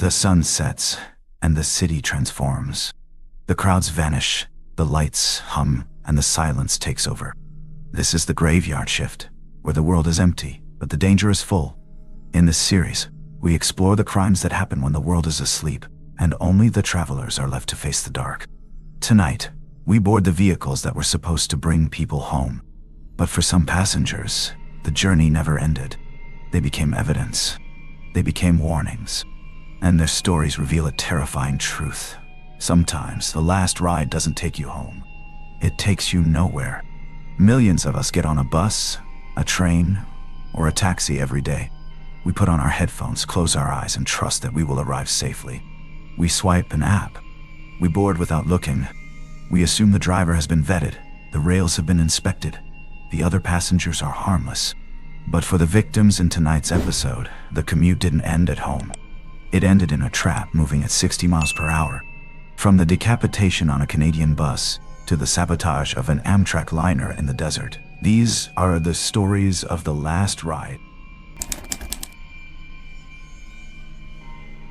The sun sets, and the city transforms. The crowds vanish, the lights hum, and the silence takes over. This is the graveyard shift, where the world is empty, but the danger is full. In this series, we explore the crimes that happen when the world is asleep, and only the travelers are left to face the dark. Tonight, we board the vehicles that were supposed to bring people home. But for some passengers, the journey never ended. They became evidence. They became warnings. And their stories reveal a terrifying truth. Sometimes the last ride doesn't take you home. It takes you nowhere. Millions of us get on a bus, a train, or a taxi every day. We put on our headphones, close our eyes, and trust that we will arrive safely. We swipe an app. We board without looking. We assume the driver has been vetted, the rails have been inspected, the other passengers are harmless. But for the victims in tonight's episode, the commute didn't end at home. It ended in a trap moving at 60 miles per hour. From the decapitation on a Canadian bus to the sabotage of an Amtrak liner in the desert, these are the stories of the last ride.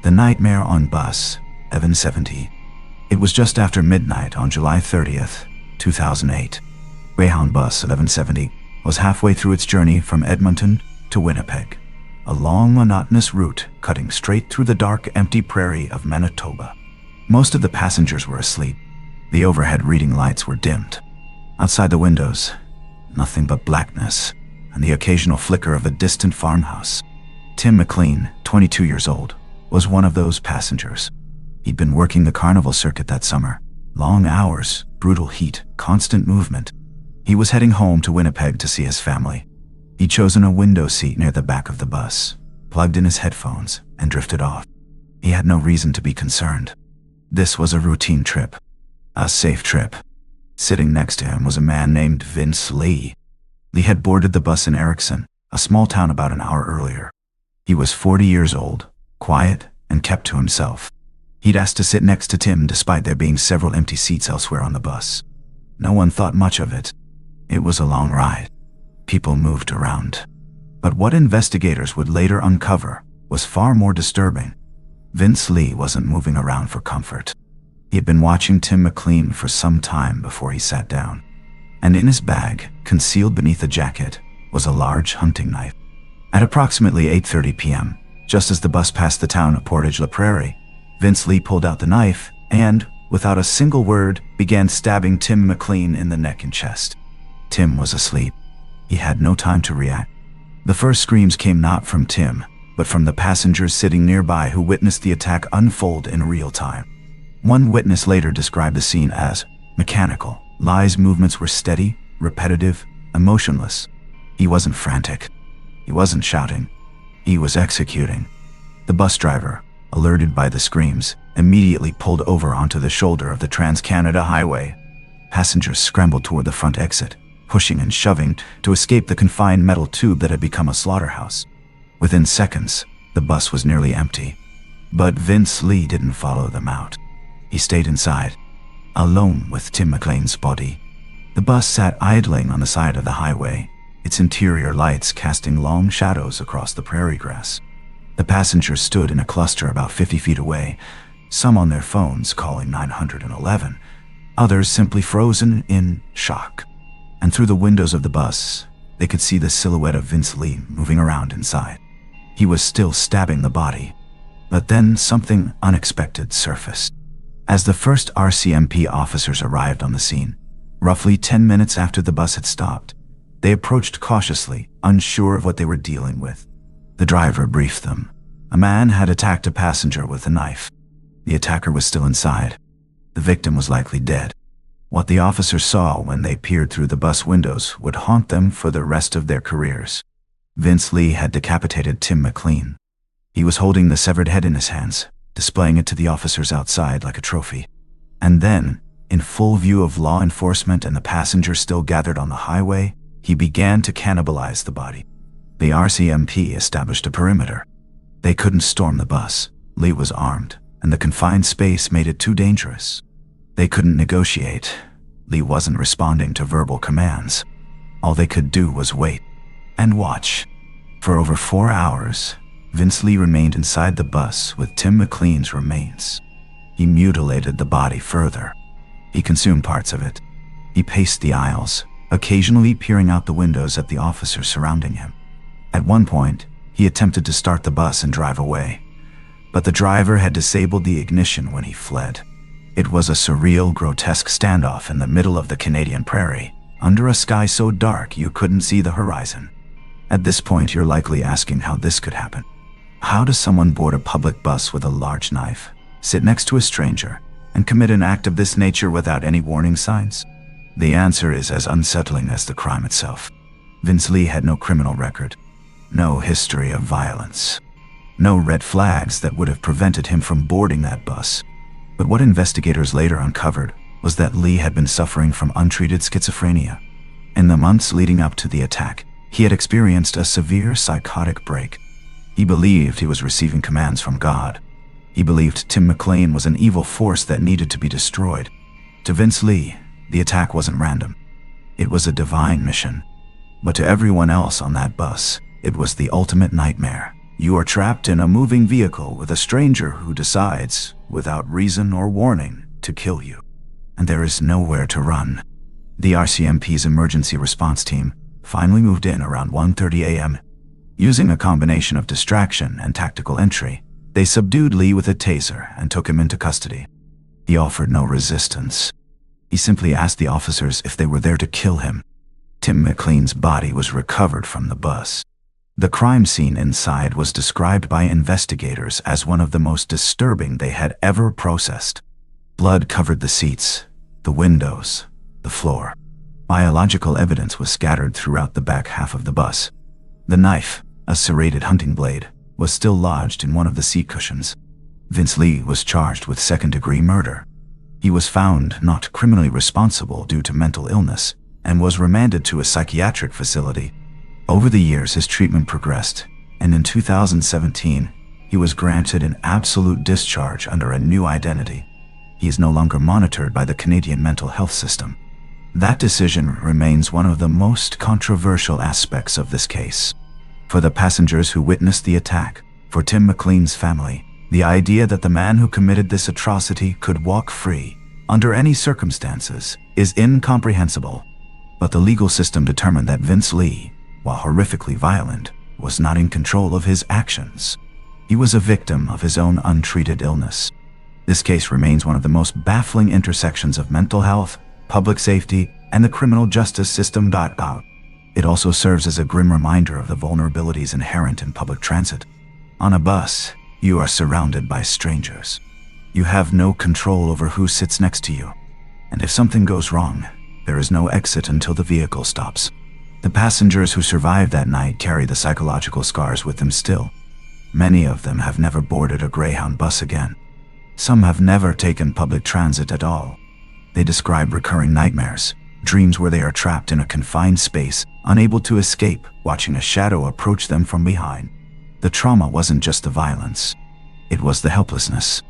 The Nightmare on Bus, Evan 70. It was just after midnight on July 30th, 2008. Greyhound bus 1170 was halfway through its journey from Edmonton to Winnipeg, a long, monotonous route cutting straight through the dark, empty prairie of Manitoba. Most of the passengers were asleep. The overhead reading lights were dimmed. Outside the windows, nothing but blackness and the occasional flicker of a distant farmhouse. Tim McLean, 22 years old, was one of those passengers. He'd been working the carnival circuit that summer. Long hours, brutal heat, constant movement. He was heading home to Winnipeg to see his family. He'd chosen a window seat near the back of the bus, plugged in his headphones, and drifted off. He had no reason to be concerned. This was a routine trip. A safe trip. Sitting next to him was a man named Vince Lee. Lee had boarded the bus in Erickson, a small town about an hour earlier. He was 40 years old, quiet, and kept to himself. He'd asked to sit next to Tim despite there being several empty seats elsewhere on the bus. No one thought much of it. It was a long ride. People moved around. But what investigators would later uncover was far more disturbing. Vince Lee wasn't moving around for comfort. He had been watching Tim McLean for some time before he sat down. And in his bag, concealed beneath a jacket, was a large hunting knife. At approximately 8:30 p.m., just as the bus passed the town of Portage-la-Prairie, Vince Lee pulled out the knife and, without a single word, began stabbing Tim McLean in the neck and chest. Tim was asleep. He had no time to react. The first screams came not from Tim, but from the passengers sitting nearby who witnessed the attack unfold in real time. One witness later described the scene as mechanical. Lee's movements were steady, repetitive, emotionless. He wasn't frantic. He wasn't shouting. He was executing. The bus driver, alerted by the screams, immediately pulled over onto the shoulder of the Trans-Canada Highway. Passengers scrambled toward the front exit, pushing and shoving to escape the confined metal tube that had become a slaughterhouse. Within seconds, the bus was nearly empty. But Vince Lee didn't follow them out. He stayed inside, alone with Tim McLean's body. The bus sat idling on the side of the highway, its interior lights casting long shadows across the prairie grass. The passengers stood in a cluster about 50 feet away, some on their phones calling 911, others simply frozen in shock. And through the windows of the bus, they could see the silhouette of Vince Lee moving around inside. He was still stabbing the body. But then something unexpected surfaced. As the first RCMP officers arrived on the scene, roughly 10 minutes after the bus had stopped, they approached cautiously, unsure of what they were dealing with. The driver briefed them. A man had attacked a passenger with a knife. The attacker was still inside. The victim was likely dead. What the officers saw when they peered through the bus windows would haunt them for the rest of their careers. Vince Lee had decapitated Tim McLean. He was holding the severed head in his hands, displaying it to the officers outside like a trophy. And then, in full view of law enforcement and the passengers still gathered on the highway, he began to cannibalize the body. The RCMP established a perimeter. They couldn't storm the bus. Lee was armed, and the confined space made it too dangerous. They couldn't negotiate. Lee wasn't responding to verbal commands. All they could do was wait and watch. For over 4 hours, Vince Lee remained inside the bus with Tim McLean's remains. He mutilated the body further. He consumed parts of it. He paced the aisles, occasionally peering out the windows at the officers surrounding him. At one point, he attempted to start the bus and drive away, but the driver had disabled the ignition when he fled. It was a surreal, grotesque standoff in the middle of the Canadian prairie, under a sky so dark you couldn't see the horizon. At this point, you're likely asking how this could happen. How does someone board a public bus with a large knife, sit next to a stranger, and commit an act of this nature without any warning signs? The answer is as unsettling as the crime itself. Vince Lee had no criminal record, no history of violence, no red flags that would have prevented him from boarding that bus. But what investigators later uncovered was that Lee had been suffering from untreated schizophrenia. In the months leading up to the attack, he had experienced a severe psychotic break. He believed he was receiving commands from God. He believed Tim McLean was an evil force that needed to be destroyed. To Vince Lee, the attack wasn't random. It was a divine mission. But to everyone else on that bus, it was the ultimate nightmare. You are trapped in a moving vehicle with a stranger who decides, without reason or warning, to kill you. And there is nowhere to run. The RCMP's emergency response team finally moved in around 1:30 a.m. Using a combination of distraction and tactical entry, they subdued Lee with a taser and took him into custody. He offered no resistance. He simply asked the officers if they were there to kill him. Tim McLean's body was recovered from the bus. The crime scene inside was described by investigators as one of the most disturbing they had ever processed. Blood covered the seats, the windows, the floor. Biological evidence was scattered throughout the back half of the bus. The knife, a serrated hunting blade, was still lodged in one of the seat cushions. Vince Lee was charged with second-degree murder. He was found not criminally responsible due to mental illness and was remanded to a psychiatric facility. Over the years, his treatment progressed, and in 2017, he was granted an absolute discharge under a new identity. He is no longer monitored by the Canadian mental health system. That decision remains one of the most controversial aspects of this case. For the passengers who witnessed the attack, for Tim McLean's family, the idea that the man who committed this atrocity could walk free, under any circumstances, is incomprehensible. But the legal system determined that Vince Lee, while horrifically violent, was not in control of his actions. He was a victim of his own untreated illness. This case remains one of the most baffling intersections of mental health, public safety, and the criminal justice system. It also serves as a grim reminder of the vulnerabilities inherent in public transit. On a bus, you are surrounded by strangers. You have no control over who sits next to you. And if something goes wrong, there is no exit until the vehicle stops. The passengers who survived that night carry the psychological scars with them still. Many of them have never boarded a Greyhound bus again. Some have never taken public transit at all. They describe recurring nightmares, dreams where they are trapped in a confined space, unable to escape, watching a shadow approach them from behind. The trauma wasn't just the violence. It was the helplessness.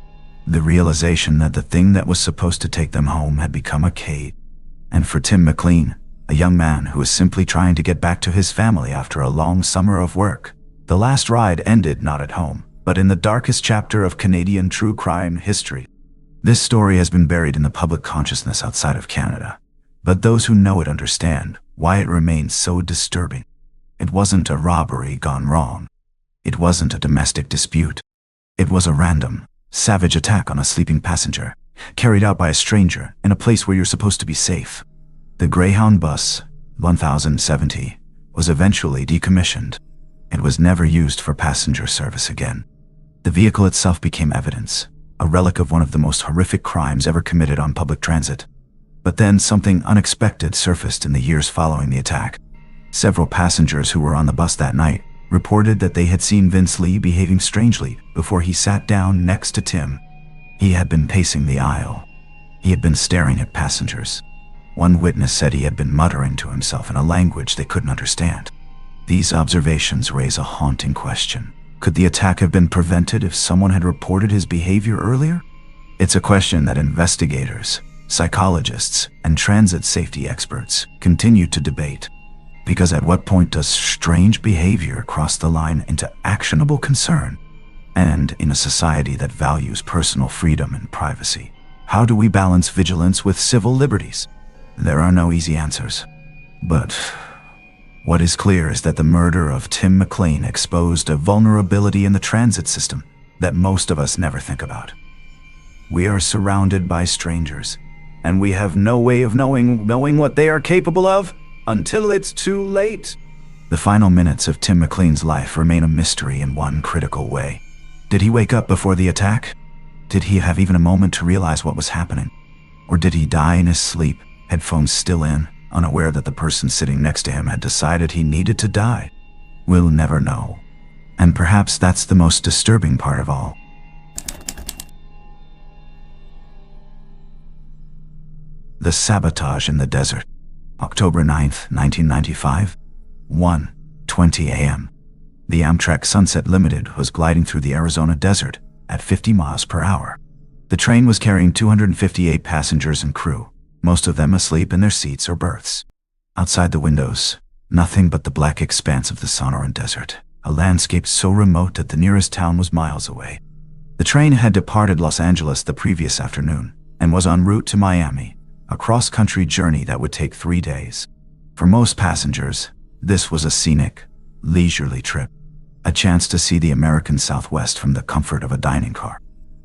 The realization that the thing that was supposed to take them home had become a cage. And for Tim McLean, a young man who was simply trying to get back to his family after a long summer of work, the last ride ended not at home, but in the darkest chapter of Canadian true crime history. This story has been buried in the public consciousness outside of Canada, but those who know it understand why it remains so disturbing. It wasn't a robbery gone wrong. It wasn't a domestic dispute. It was a random, savage attack on a sleeping passenger, carried out by a stranger in a place where you're supposed to be safe. The Greyhound bus, 1070, was eventually decommissioned. It was never used for passenger service again. The vehicle itself became evidence, a relic of one of the most horrific crimes ever committed on public transit. But then something unexpected surfaced in the years following the attack. Several passengers who were on the bus that night reported that they had seen Vince Lee behaving strangely before he sat down next to Tim. He had been pacing the aisle. He had been staring at passengers. One witness said he had been muttering to himself in a language they couldn't understand. These observations raise a haunting question. Could the attack have been prevented if someone had reported his behavior earlier? It's a question that investigators, psychologists, and transit safety experts continue to debate. Because at what point does strange behavior cross the line into actionable concern? And in a society that values personal freedom and privacy, how do we balance vigilance with civil liberties? There are no easy answers. But what is clear is that the murder of Tim McLean exposed a vulnerability in the transit system that most of us never think about. We are surrounded by strangers, and we have no way of knowing what they are capable of until it's too late. The final minutes of Tim McLean's life remain a mystery in one critical way. Did he wake up before the attack? Did he have even a moment to realize what was happening? Or did he die in his sleep, headphones still in, unaware that the person sitting next to him had decided he needed to die? We'll never know. And perhaps that's the most disturbing part of all. The sabotage in the desert. October 9th, 1995, 1:20 a.m. The Amtrak Sunset Limited was gliding through the Arizona desert at 50 miles per hour. The train was carrying 258 passengers and crew, most of them asleep in their seats or berths. Outside the windows, nothing but the black expanse of the Sonoran Desert, a landscape so remote that the nearest town was miles away. The train had departed Los Angeles the previous afternoon and was en route to Miami, a cross-country journey that would take 3 days. For most passengers, this was a scenic, leisurely trip, a chance to see the American Southwest from the comfort of a dining car.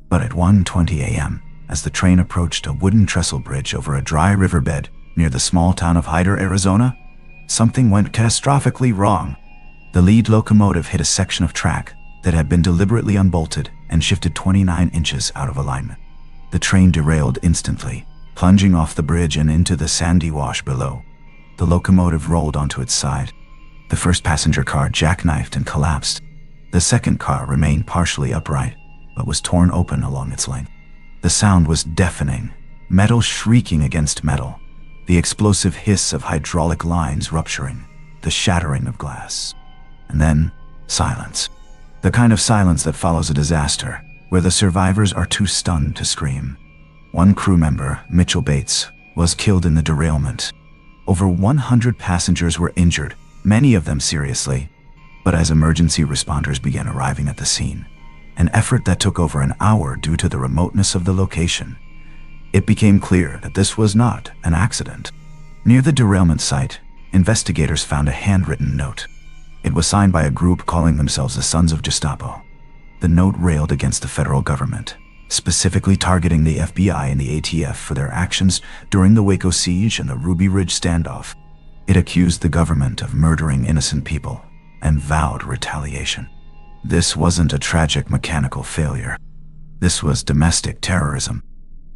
But at 1:20 a.m., as the train approached a wooden trestle bridge over a dry riverbed near the small town of Hyder, Arizona, something went catastrophically wrong. The lead locomotive hit a section of track that had been deliberately unbolted and shifted 29 inches out of alignment. The train derailed instantly, plunging off the bridge and into the sandy wash below. The locomotive rolled onto its side. The first passenger car jackknifed and collapsed. The second car remained partially upright, but was torn open along its length. The sound was deafening, metal shrieking against metal, the explosive hiss of hydraulic lines rupturing, the shattering of glass. And then, silence. The kind of silence that follows a disaster, where the survivors are too stunned to scream. One crew member, Mitchell Bates, was killed in the derailment. Over 100 passengers were injured, many of them seriously. But as emergency responders began arriving at the scene, an effort that took over an hour due to the remoteness of the location, it became clear that this was not an accident. Near the derailment site, investigators found a handwritten note. It was signed by a group calling themselves the Sons of Gestapo. The note railed against the federal government, specifically targeting the FBI and the ATF for their actions during the Waco siege and the Ruby Ridge standoff. It accused the government of murdering innocent people and vowed retaliation. This wasn't a tragic mechanical failure. This was domestic terrorism.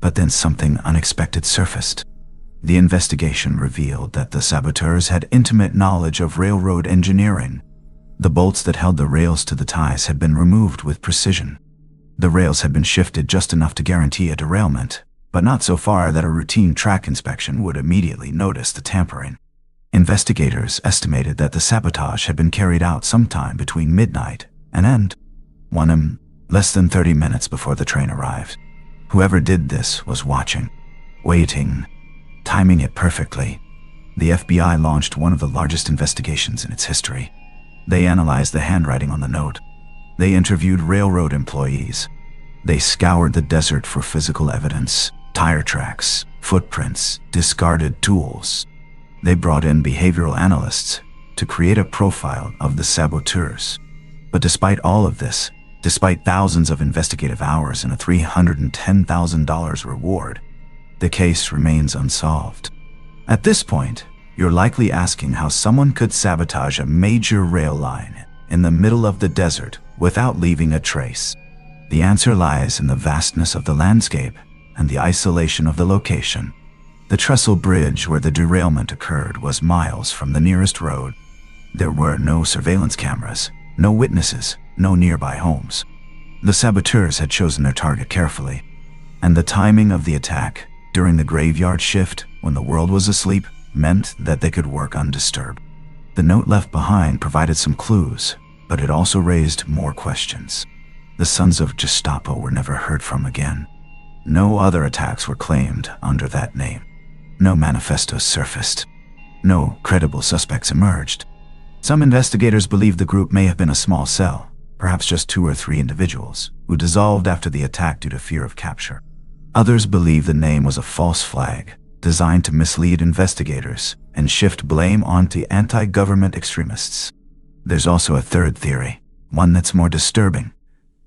But then something unexpected surfaced. The investigation revealed that the saboteurs had intimate knowledge of railroad engineering. The bolts that held the rails to the ties had been removed with precision. The rails had been shifted just enough to guarantee a derailment, but not so far that a routine track inspection would immediately notice the tampering. Investigators estimated that the sabotage had been carried out sometime between midnight and 1 a.m., less than 30 minutes before the train arrived. Whoever did this was watching, waiting, timing it perfectly. The FBI launched one of the largest investigations in its history. They analyzed the handwriting on the note. They interviewed railroad employees. They scoured the desert for physical evidence, tire tracks, footprints, discarded tools. They brought in behavioral analysts to create a profile of the saboteurs. But despite all of this, despite thousands of investigative hours and a $310,000 reward, the case remains unsolved. At this point, you're likely asking how someone could sabotage a major rail line in the middle of the desert without leaving a trace. The answer lies in the vastness of the landscape and the isolation of the location. The trestle bridge where the derailment occurred was miles from the nearest road. There were no surveillance cameras, no witnesses, no nearby homes. The saboteurs had chosen their target carefully, and the timing of the attack during the graveyard shift when the world was asleep meant that they could work undisturbed. The note left behind provided some clues, but it also raised more questions. The Sons of Gestapo were never heard from again. No other attacks were claimed under that name. No manifestos surfaced. No credible suspects emerged. Some investigators believe the group may have been a small cell, perhaps just 2 or 3 individuals, who dissolved after the attack due to fear of capture. Others believe the name was a false flag, designed to mislead investigators and shift blame onto anti-government extremists. There's also a third theory, one that's more disturbing.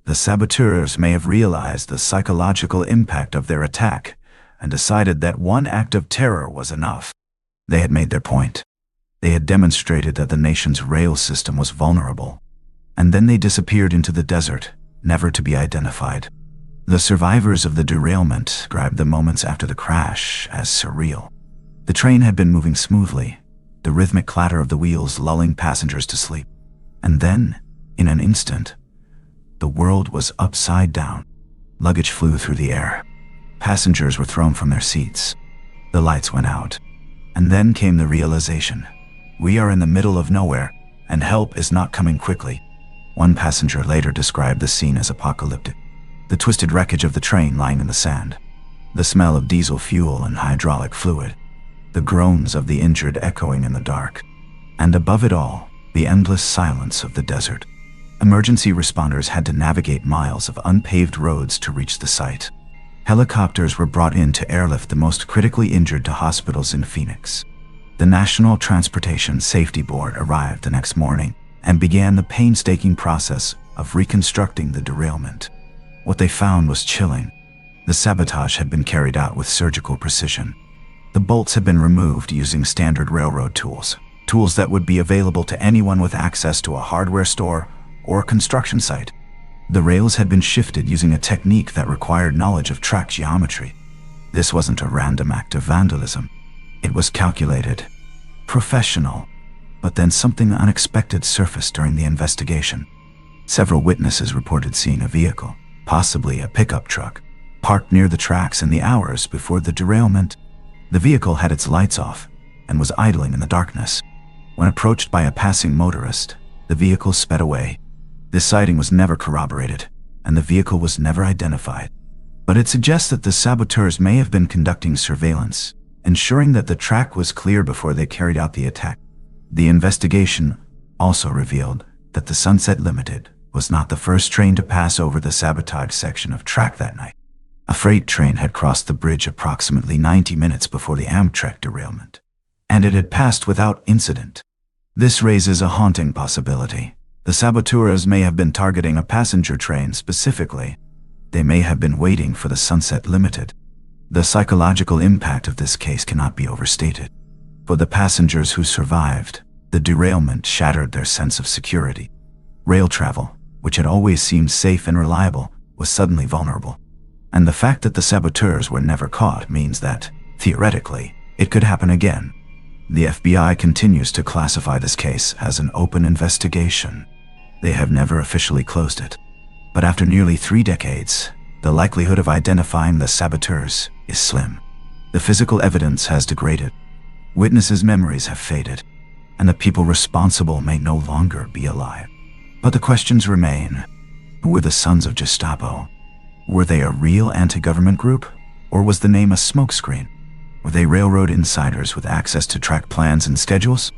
The saboteurs may have realized the psychological impact of their attack and decided that one act of terror was enough. They had made their point. They had demonstrated that the nation's rail system was vulnerable. And then they disappeared into the desert, never to be identified. The survivors of the derailment described the moments after the crash as surreal. The train had been moving smoothly, the rhythmic clatter of the wheels lulling passengers to sleep. And then, in an instant, the world was upside down. Luggage flew through the air. Passengers were thrown from their seats. The lights went out. And then came the realization. We are in the middle of nowhere, and help is not coming quickly. One passenger later described the scene as apocalyptic. The twisted wreckage of the train lying in the sand. The smell of diesel fuel and hydraulic fluid. The groans of the injured echoing in the dark. And above it all, the endless silence of the desert. Emergency responders had to navigate miles of unpaved roads to reach the site. Helicopters were brought in to airlift the most critically injured to hospitals in Phoenix. The National Transportation Safety Board arrived the next morning and began the painstaking process of reconstructing the derailment. What they found was chilling. The sabotage had been carried out with surgical precision. The bolts had been removed using standard railroad tools that would be available to anyone with access to a hardware store or a construction site. The rails had been shifted using a technique that required knowledge of track geometry. This wasn't a random act of vandalism. It was calculated, professional, but then something unexpected surfaced during the investigation. Several witnesses reported seeing a vehicle, possibly a pickup truck, parked near the tracks in the hours before the derailment. The vehicle had its lights off and was idling in the darkness. When approached by a passing motorist, the vehicle sped away. This sighting was never corroborated, and the vehicle was never identified. But it suggests that the saboteurs may have been conducting surveillance, ensuring that the track was clear before they carried out the attack. The investigation also revealed that the Sunset Limited was not the first train to pass over the sabotage section of track that night. A freight train had crossed the bridge approximately 90 minutes before the Amtrak derailment, and it had passed without incident. This raises a haunting possibility. The saboteurs may have been targeting a passenger train specifically. They may have been waiting for the Sunset Limited. The psychological impact of this case cannot be overstated. For the passengers who survived, the derailment shattered their sense of security. Rail travel, which had always seemed safe and reliable, was suddenly vulnerable. And the fact that the saboteurs were never caught means that, theoretically, it could happen again. The FBI continues to classify this case as an open investigation. They have never officially closed it. But after nearly 3 decades, the likelihood of identifying the saboteurs is slim. The physical evidence has degraded. Witnesses' memories have faded, and the people responsible may no longer be alive. But the questions remain. Who were the Sons of Gestapo? Were they a real anti-government group, or was the name a smokescreen? Were they railroad insiders with access to track plans and schedules?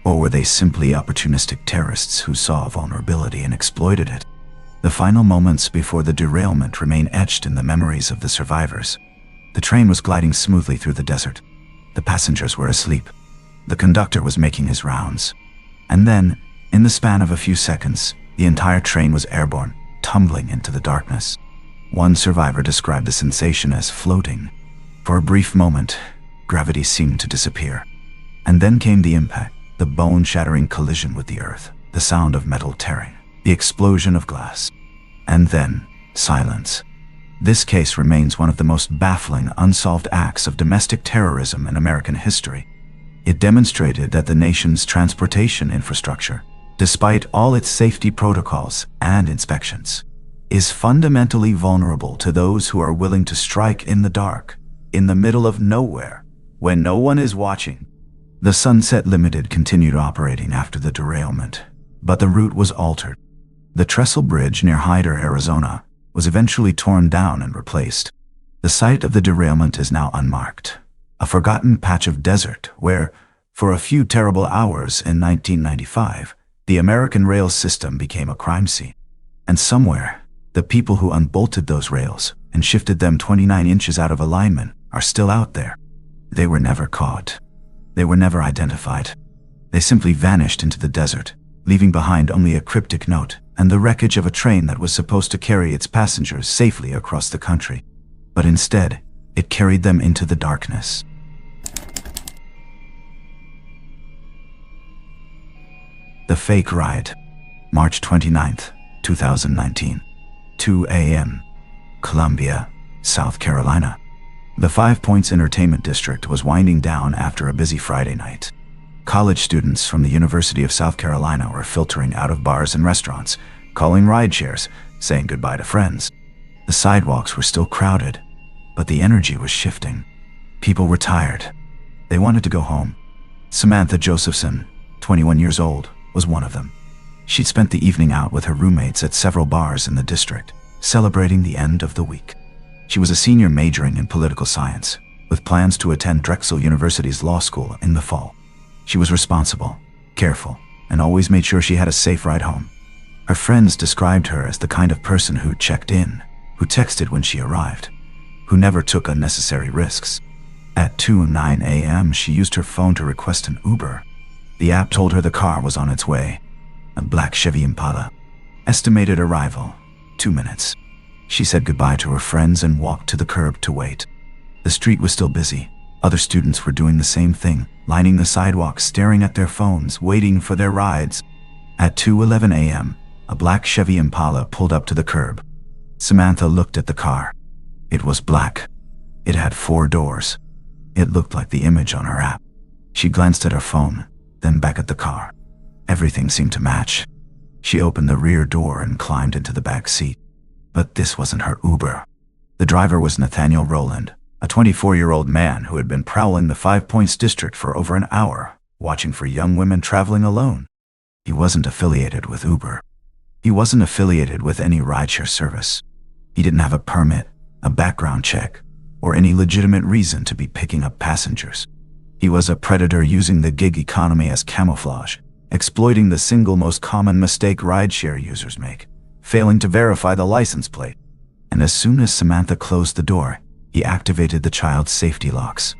Or were they simply opportunistic terrorists who saw a vulnerability and exploited it? The final moments before the derailment remain etched in the memories of the survivors. The train was gliding smoothly through the desert. The passengers were asleep. The conductor was making his rounds. And then, in the span of a few seconds, the entire train was airborne, tumbling into the darkness. One survivor described the sensation as floating. For a brief moment, gravity seemed to disappear. And then came the impact, the bone-shattering collision with the earth, the sound of metal tearing, the explosion of glass. And then, silence. This case remains one of the most baffling unsolved acts of domestic terrorism in American history. It demonstrated that the nation's transportation infrastructure, despite all its safety protocols and inspections, is fundamentally vulnerable to those who are willing to strike in the dark, in the middle of nowhere, when no one is watching. The Sunset Limited continued operating after the derailment, but the route was altered. The trestle bridge near Hyder, Arizona, was eventually torn down and replaced. The site of the derailment is now unmarked, a forgotten patch of desert where, For a few terrible hours in 1995, the American rail system became a crime scene. And somewhere, the people who unbolted those rails and shifted them 29 inches out of alignment are still out there. They were never caught. They were never identified. They simply vanished into the desert, leaving behind only a cryptic note and the wreckage of a train that was supposed to carry its passengers safely across the country. But instead, it carried them into the darkness. The Fake Ride. March 29th, 2019. 2 a.m. Columbia, South Carolina. The Five Points Entertainment District was winding down after a busy Friday night. College students from the University of South Carolina were filtering out of bars and restaurants, calling rideshares, saying goodbye to friends. The sidewalks were still crowded, but the energy was shifting. People were tired. They wanted to go home. Samantha Josephson, 21 years old, was one of them. She'd spent the evening out with her roommates at several bars in the district, celebrating the end of the week. She was a senior majoring in political science, with plans to attend Drexel University's law school in the fall. She was responsible, careful, and always made sure she had a safe ride home. Her friends described her as the kind of person who checked in, who texted when she arrived, who never took unnecessary risks. At 2:09 a.m., she used her phone to request an Uber. The app told her the car was on its way, a black Chevy Impala. Estimated arrival, 2 minutes. She said goodbye to her friends and walked to the curb to wait. The street was still busy. Other students were doing the same thing, lining the sidewalk, staring at their phones, waiting for their rides. At 2:11 a.m., a black Chevy Impala pulled up to the curb. Samantha looked at the car. It was black. It had 4 doors. It looked like the image on her app. She glanced at her phone, then back at the car. Everything seemed to match. She opened the rear door and climbed into the back seat. But this wasn't her Uber. The driver was Nathaniel Rowland, a 24-year-old man who had been prowling the Five Points district for over an hour, watching for young women traveling alone. He wasn't affiliated with Uber. He wasn't affiliated with any rideshare service. He didn't have a permit, a background check, or any legitimate reason to be picking up passengers. He was a predator using the gig economy as camouflage, exploiting the single most common mistake rideshare users make, failing to verify the license plate. And as soon as Samantha closed the door, he activated the child's safety locks.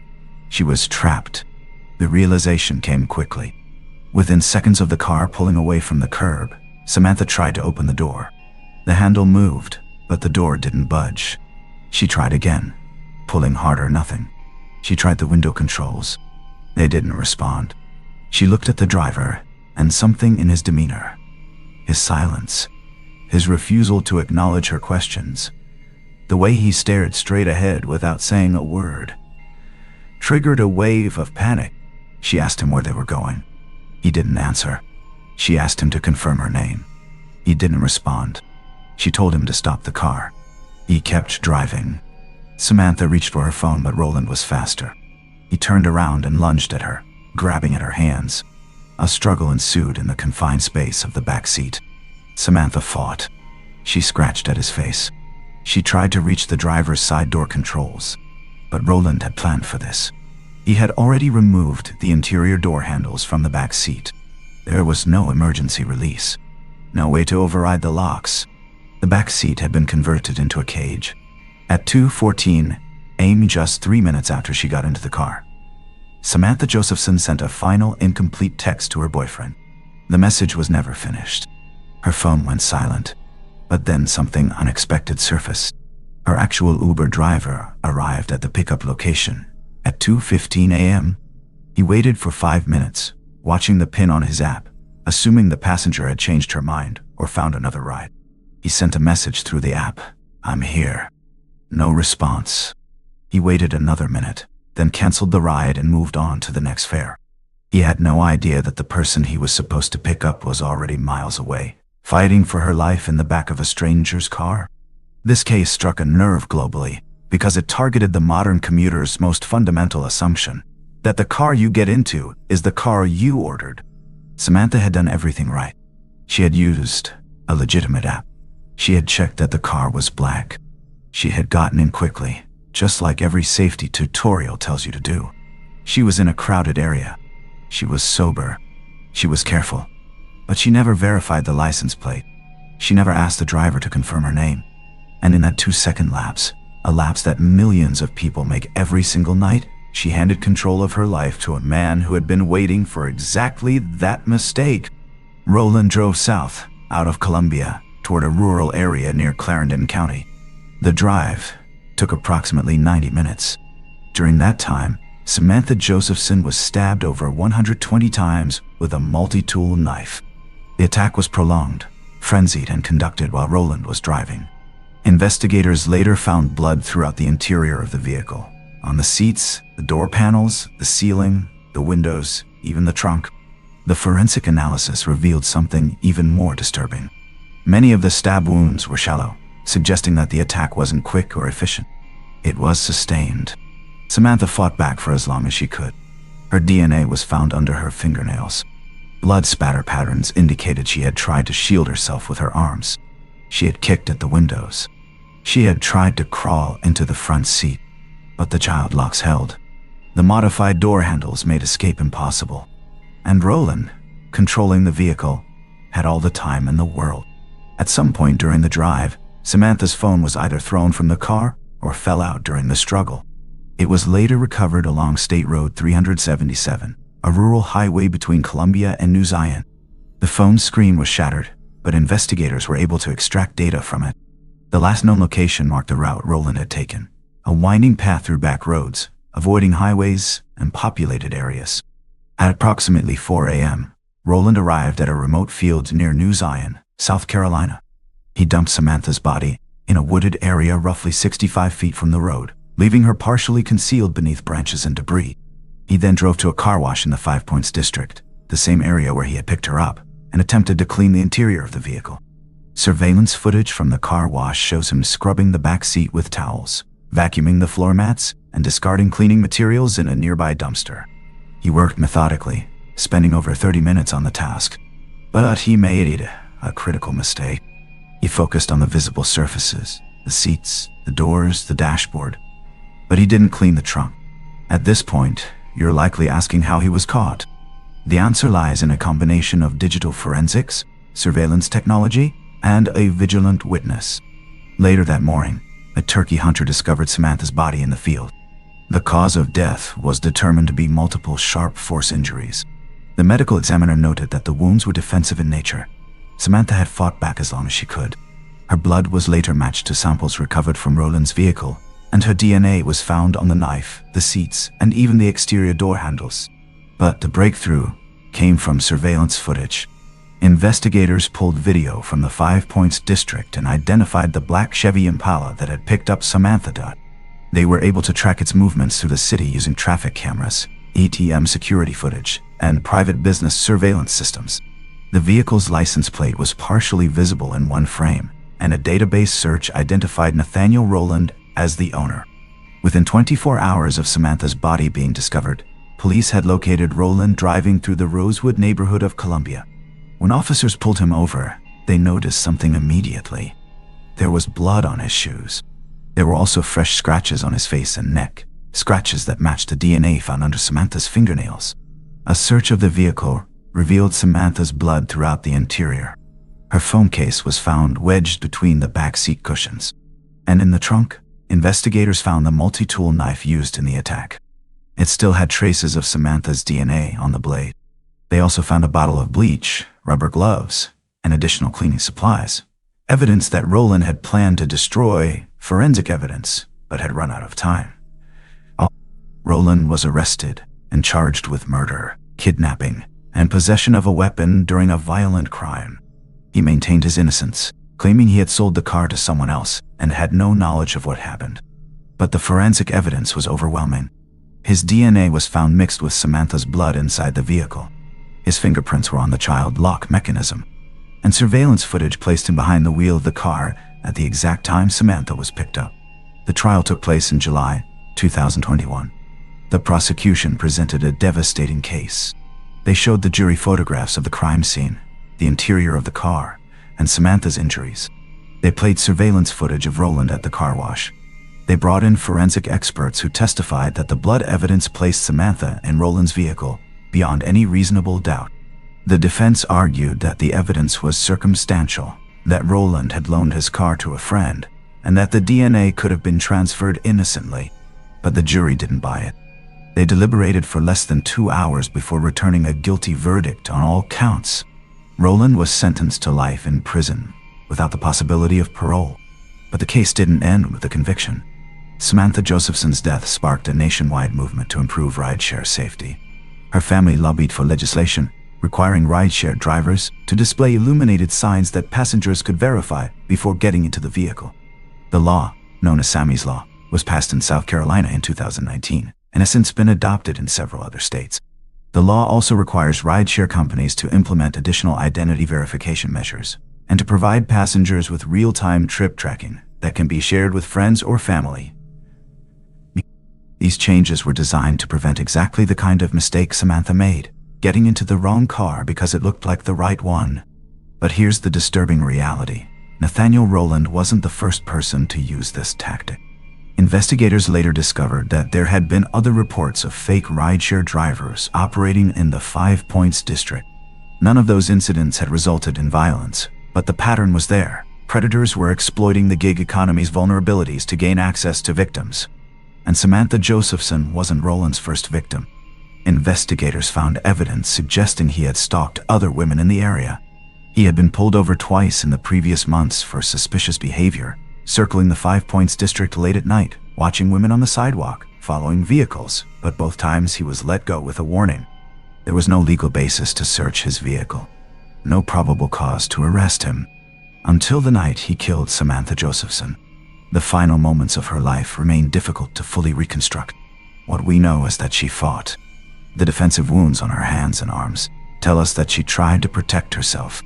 She was trapped. The realization came quickly. Within seconds of the car pulling away from the curb, Samantha tried to open the door. The handle moved, but the door didn't budge. She tried again, pulling harder, nothing. She tried the window controls. They didn't respond. She looked at the driver, and something in his demeanor, his silence, his refusal to acknowledge her questions, the way he stared straight ahead without saying a word, triggered a wave of panic. She asked him where they were going. He didn't answer. She asked him to confirm her name. He didn't respond. She told him to stop the car. He kept driving. Samantha reached for her phone, but Rowland was faster. He turned around and lunged at her, grabbing at her hands. A struggle ensued in the confined space of the back seat. Samantha fought. She scratched at his face. She tried to reach the driver's side door controls, but Rowland had planned for this. He had already removed the interior door handles from the back seat. There was no emergency release, no way to override the locks. The back seat had been converted into a cage. At 2:14 a.m., just 3 minutes after she got into the car, Samantha Josephson sent a final incomplete text to her boyfriend. The message was never finished. Her phone went silent, but then something unexpected surfaced. Her actual Uber driver arrived at the pickup location at 2:15 a.m. He waited for 5 minutes, watching the pin on his app, assuming the passenger had changed her mind or found another ride. He sent a message through the app, "I'm here." No response. He waited another minute, then canceled the ride and moved on to the next fare. He had no idea that the person he was supposed to pick up was already miles away, fighting for her life in the back of a stranger's car. This case struck a nerve globally because it targeted the modern commuter's most fundamental assumption, that the car you get into is the car you ordered. Samantha had done everything right. She had used a legitimate app. She had checked that the car was black. She had gotten in quickly, just like every safety tutorial tells you to do. She was in a crowded area. She was sober. She was careful. But she never verified the license plate. She never asked the driver to confirm her name. And in that 2-second lapse, a lapse that millions of people make every single night, she handed control of her life to a man who had been waiting for exactly that mistake. Roland drove south, out of Columbia, toward a rural area near Clarendon County. The drive took approximately 90 minutes. During that time, Samantha Josephson was stabbed over 120 times with a multi-tool knife. The attack was prolonged, frenzied, and conducted while Roland was driving. Investigators later found blood throughout the interior of the vehicle, on the seats, the door panels, the ceiling, the windows, even the trunk. The forensic analysis revealed something even more disturbing. Many of the stab wounds were shallow, suggesting that the attack wasn't quick or efficient. It was sustained. Samantha fought back for as long as she could. Her DNA was found under her fingernails. Blood spatter patterns indicated she had tried to shield herself with her arms. She had kicked at the windows. She had tried to crawl into the front seat, but the child locks held. The modified door handles made escape impossible. And Roland, controlling the vehicle, had all the time in the world. At some point during the drive, Samantha's phone was either thrown from the car or fell out during the struggle. It was later recovered along State Road 377, a rural highway between Columbia and New Zion. The phone's screen was shattered, but investigators were able to extract data from it. The last known location marked the route Roland had taken, a winding path through back roads, avoiding highways and populated areas. At approximately 4 a.m., Roland arrived at a remote field near New Zion, South Carolina. He dumped Samantha's body in a wooded area roughly 65 feet from the road, leaving her partially concealed beneath branches and debris. He then drove to a car wash in the Five Points district, the same area where he had picked her up, and attempted to clean the interior of the vehicle. Surveillance footage from the car wash shows him scrubbing the back seat with towels, vacuuming the floor mats, and discarding cleaning materials in a nearby dumpster. He worked methodically, spending over 30 minutes on the task. But he made a critical mistake. He focused on the visible surfaces, the seats, the doors, the dashboard. But he didn't clean the trunk. At this point, you're likely asking how he was caught. The answer lies in a combination of digital forensics, surveillance technology, and a vigilant witness. Later that morning, a turkey hunter discovered Samantha's body in the field. The cause of death was determined to be multiple sharp force injuries. The medical examiner noted that the wounds were defensive in nature. Samantha had fought back as long as she could. Her blood was later matched to samples recovered from Roland's vehicle, and her DNA was found on the knife, the seats, and even the exterior door handles. But the breakthrough came from surveillance footage. Investigators pulled video from the Five Points district and identified the black Chevy Impala that had picked up Samantha. They were able to track its movements through the city using traffic cameras, ATM security footage, and private business surveillance systems. The vehicle's license plate was partially visible in one frame, and a database search identified Nathaniel Roland as the owner. Within 24 hours of Samantha's body being discovered, police had located Roland driving through the Rosewood neighborhood of Columbia. When officers pulled him over, they noticed something immediately. There was blood on his shoes. There were also fresh scratches on his face and neck, scratches that matched the DNA found under Samantha's fingernails. A search of the vehicle revealed Samantha's blood throughout the interior. Her phone case was found wedged between the back seat cushions. And in the trunk, investigators found the multi-tool knife used in the attack. It still had traces of Samantha's DNA on the blade. They also found a bottle of bleach, rubber gloves, and additional cleaning supplies, evidence that Roland had planned to destroy forensic evidence, but had run out of time. Roland was arrested and charged with murder, kidnapping, and possession of a weapon during a violent crime. He maintained his innocence, claiming he had sold the car to someone else and had no knowledge of what happened. But the forensic evidence was overwhelming. His DNA was found mixed with Samantha's blood inside the vehicle. His fingerprints were on the child lock mechanism, and surveillance footage placed him behind the wheel of the car at the exact time Samantha was picked up. The trial took place in July 2021. The prosecution presented a devastating case. They showed the jury photographs of the crime scene, the interior of the car, and Samantha's injuries. They played surveillance footage of Roland at the car wash. They brought in forensic experts who testified that the blood evidence placed Samantha in Roland's vehicle beyond any reasonable doubt. The defense argued that the evidence was circumstantial, that Roland had loaned his car to a friend, and that the DNA could have been transferred innocently. But the jury didn't buy it. They deliberated for less than 2 hours before returning a guilty verdict on all counts. Roland was sentenced to life in prison, without the possibility of parole. But the case didn't end with the conviction. Samantha Josephson's death sparked a nationwide movement to improve rideshare safety. Her family lobbied for legislation requiring rideshare drivers to display illuminated signs that passengers could verify before getting into the vehicle. The law, known as Sammy's Law, was passed in South Carolina in 2019 and has since been adopted in several other states. The law also requires rideshare companies to implement additional identity verification measures and to provide passengers with real-time trip tracking that can be shared with friends or family. These changes were designed to prevent exactly the kind of mistake Samantha made, getting into the wrong car because it looked like the right one. But here's the disturbing reality. Nathaniel Roland wasn't the first person to use this tactic. Investigators later discovered that there had been other reports of fake rideshare drivers operating in the Five Points district. None of those incidents had resulted in violence, but the pattern was there. Predators were exploiting the gig economy's vulnerabilities to gain access to victims. And Samantha Josephson wasn't Roland's first victim. Investigators found evidence suggesting he had stalked other women in the area. He had been pulled over twice in the previous months for suspicious behavior, circling the Five Points district late at night, watching women on the sidewalk, following vehicles, but both times he was let go with a warning. There was no legal basis to search his vehicle, no probable cause to arrest him, until the night he killed Samantha Josephson. The final moments of her life remain difficult to fully reconstruct. What we know is that she fought. The defensive wounds on her hands and arms tell us that she tried to protect herself.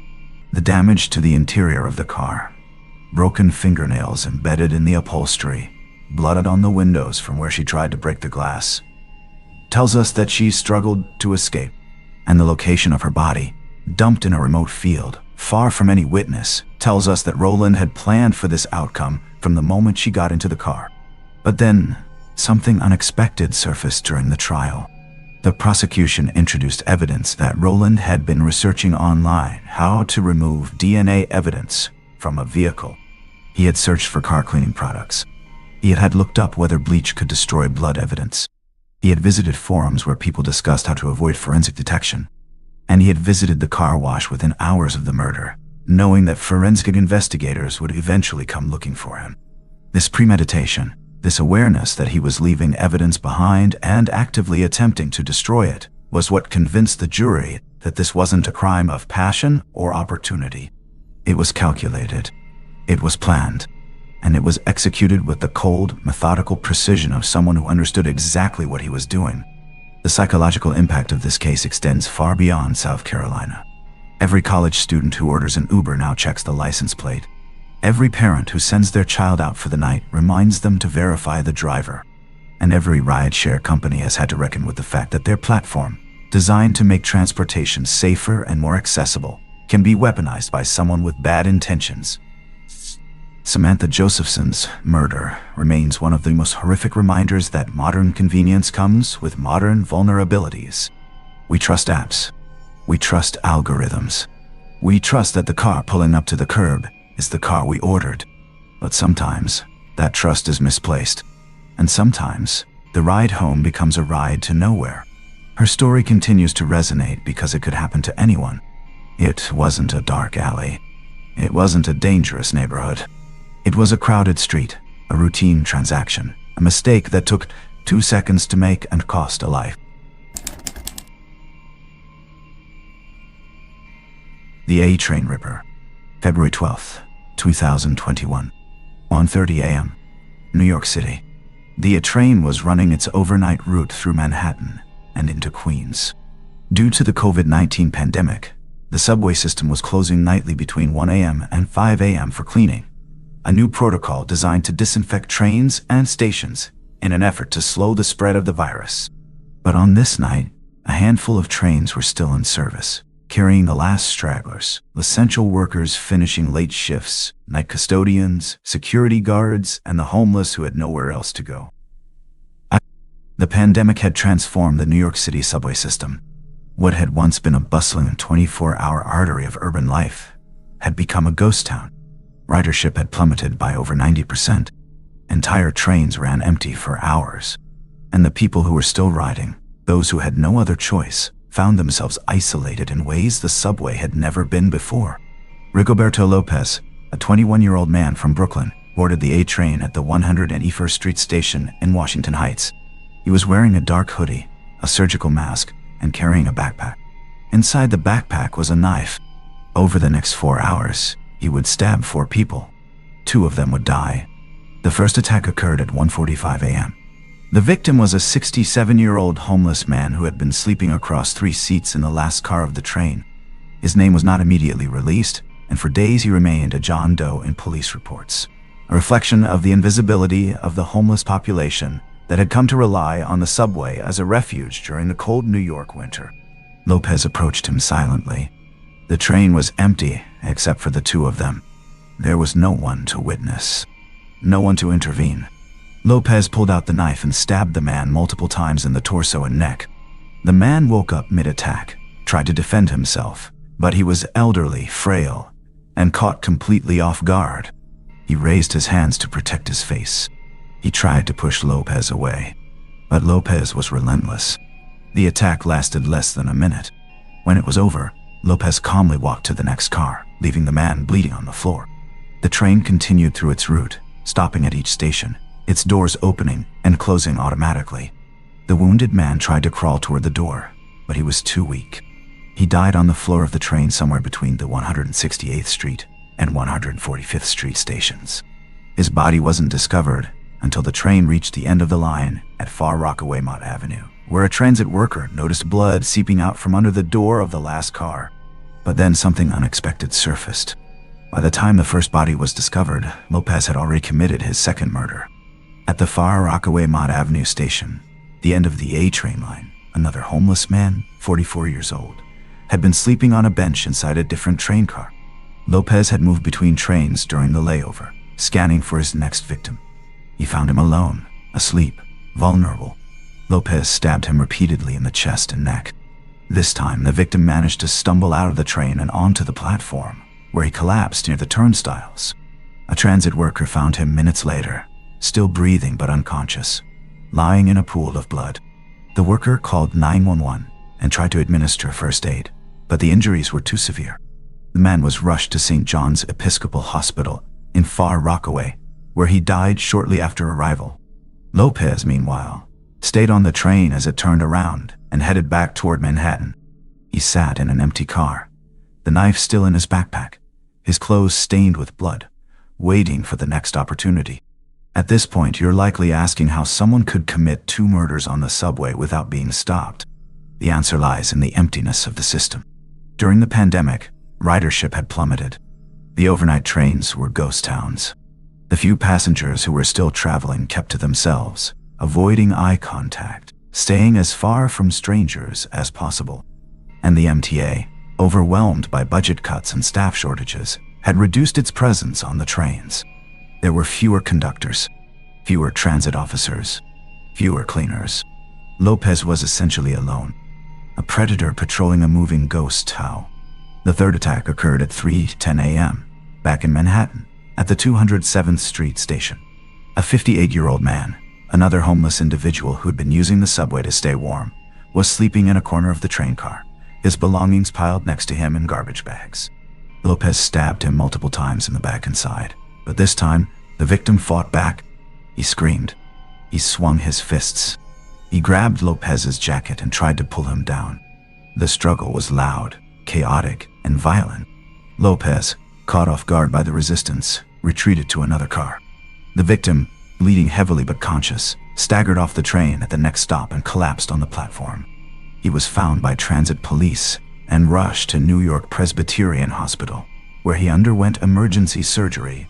The damage to the interior of the car, broken fingernails embedded in the upholstery, blood on the windows from where she tried to break the glass, tells us that she struggled to escape. And the location of her body, dumped in a remote field, far from any witness, tells us that Roland had planned for this outcome from the moment she got into the car. But then, something unexpected surfaced during the trial. The prosecution introduced evidence that Roland had been researching online how to remove DNA evidence from a vehicle. He had searched for car cleaning products. He had looked up whether bleach could destroy blood evidence. He had visited forums where people discussed how to avoid forensic detection. And he had visited the car wash within hours of the murder, knowing that forensic investigators would eventually come looking for him. This premeditation, this awareness that he was leaving evidence behind and actively attempting to destroy it, was what convinced the jury that this wasn't a crime of passion or opportunity. It was calculated, it was planned, and it was executed with the cold, methodical precision of someone who understood exactly what he was doing. The psychological impact of this case extends far beyond South Carolina. Every college student who orders an Uber now checks the license plate. Every parent who sends their child out for the night reminds them to verify the driver. And every rideshare company has had to reckon with the fact that their platform, designed to make transportation safer and more accessible, can be weaponized by someone with bad intentions. Samantha Josephson's murder remains one of the most horrific reminders that modern convenience comes with modern vulnerabilities. We trust apps. We trust algorithms. We trust that the car pulling up to the curb is the car we ordered. But sometimes, that trust is misplaced. And sometimes, the ride home becomes a ride to nowhere. Her story continues to resonate because it could happen to anyone. It wasn't a dark alley. It wasn't a dangerous neighborhood. It was a crowded street, a routine transaction, a mistake that took 2 seconds to make and cost a life. The A Train Ripper, February 12th, 2021, 1:30 a.m., New York City. The A train was running its overnight route through Manhattan and into Queens. Due to the COVID-19 pandemic, the subway system was closing nightly between 1 a.m. and 5 a.m. for cleaning, a new protocol designed to disinfect trains and stations in an effort to slow the spread of the virus. But on this night, a handful of trains were still in service, carrying the last stragglers, essential workers finishing late shifts, night custodians, security guards, and the homeless who had nowhere else to go. The pandemic had transformed the New York City subway system. What had once been a bustling 24-hour artery of urban life had become a ghost town. Ridership had plummeted by over 90%. Entire trains ran empty for hours. And the people who were still riding, those who had no other choice, found themselves isolated in ways the subway had never been before. Rigoberto Lopez, a 21-year-old man from Brooklyn, boarded the A train at the 101st Street station in Washington Heights. He was wearing a dark hoodie, a surgical mask, and carrying a backpack. Inside the backpack was a knife. Over the next 4 hours, he would stab 4 people. 2 of them would die. The first attack occurred at 1:45 a.m. The victim was a 67-year-old homeless man who had been sleeping across 3 seats in the last car of the train. His name was not immediately released, and for days he remained a John Doe in police reports, a reflection of the invisibility of the homeless population that had come to rely on the subway as a refuge during the cold New York winter. Lopez approached him silently. The train was empty except for the 2 of them. There was no one to witness, no one to intervene. Lopez pulled out the knife and stabbed the man multiple times in the torso and neck. The man woke up mid-attack, tried to defend himself, but he was elderly, frail, and caught completely off guard. He raised his hands to protect his face. He tried to push Lopez away, but Lopez was relentless. The attack lasted less than a minute. When it was over, Lopez calmly walked to the next car, leaving the man bleeding on the floor. The train continued through its route, stopping at each station, its doors opening and closing automatically. The wounded man tried to crawl toward the door, but he was too weak. He died on the floor of the train somewhere between the 168th Street and 145th Street stations. His body wasn't discovered until the train reached the end of the line at Far Rockaway Mott Avenue, where a transit worker noticed blood seeping out from under the door of the last car. But then something unexpected surfaced. By the time the first body was discovered, Lopez had already committed his second murder. At the Far Rockaway Mott Avenue station, the end of the A train line, another homeless man, 44 years old, had been sleeping on a bench inside a different train car. Lopez had moved between trains during the layover, scanning for his next victim. He found him alone, asleep, vulnerable. Lopez stabbed him repeatedly in the chest and neck. This time, the victim managed to stumble out of the train and onto the platform, where he collapsed near the turnstiles. A transit worker found him minutes later, still breathing but unconscious, lying in a pool of blood. The worker called 911 and tried to administer first aid, but the injuries were too severe. The man was rushed to St. John's Episcopal Hospital in Far Rockaway, where he died shortly after arrival. Lopez, meanwhile, stayed on the train as it turned around and headed back toward Manhattan. He sat in an empty car, the knife still in his backpack, his clothes stained with blood, waiting for the next opportunity. At this point, you're likely asking how someone could commit 2 murders on the subway without being stopped. The answer lies in the emptiness of the system. During the pandemic, ridership had plummeted. The overnight trains were ghost towns. The few passengers who were still traveling kept to themselves, avoiding eye contact, staying as far from strangers as possible. And the MTA, overwhelmed by budget cuts and staff shortages, had reduced its presence on the trains. There were fewer conductors, fewer transit officers, fewer cleaners. Lopez was essentially alone, a predator patrolling a moving ghost town. The third attack occurred at 3:10 a.m., back in Manhattan, at the 207th Street station. A 58-year-old man, another homeless individual who'd been using the subway to stay warm, was sleeping in a corner of the train car, his belongings piled next to him in garbage bags. Lopez stabbed him multiple times in the back and side, but this time, the victim fought back. He screamed. He swung his fists. He grabbed Lopez's jacket and tried to pull him down. The struggle was loud, chaotic, and violent. Lopez, caught off guard by the resistance, retreated to another car. The victim, bleeding heavily but conscious, staggered off the train at the next stop and collapsed on the platform. He was found by transit police and rushed to New York Presbyterian Hospital, where he underwent emergency surgery.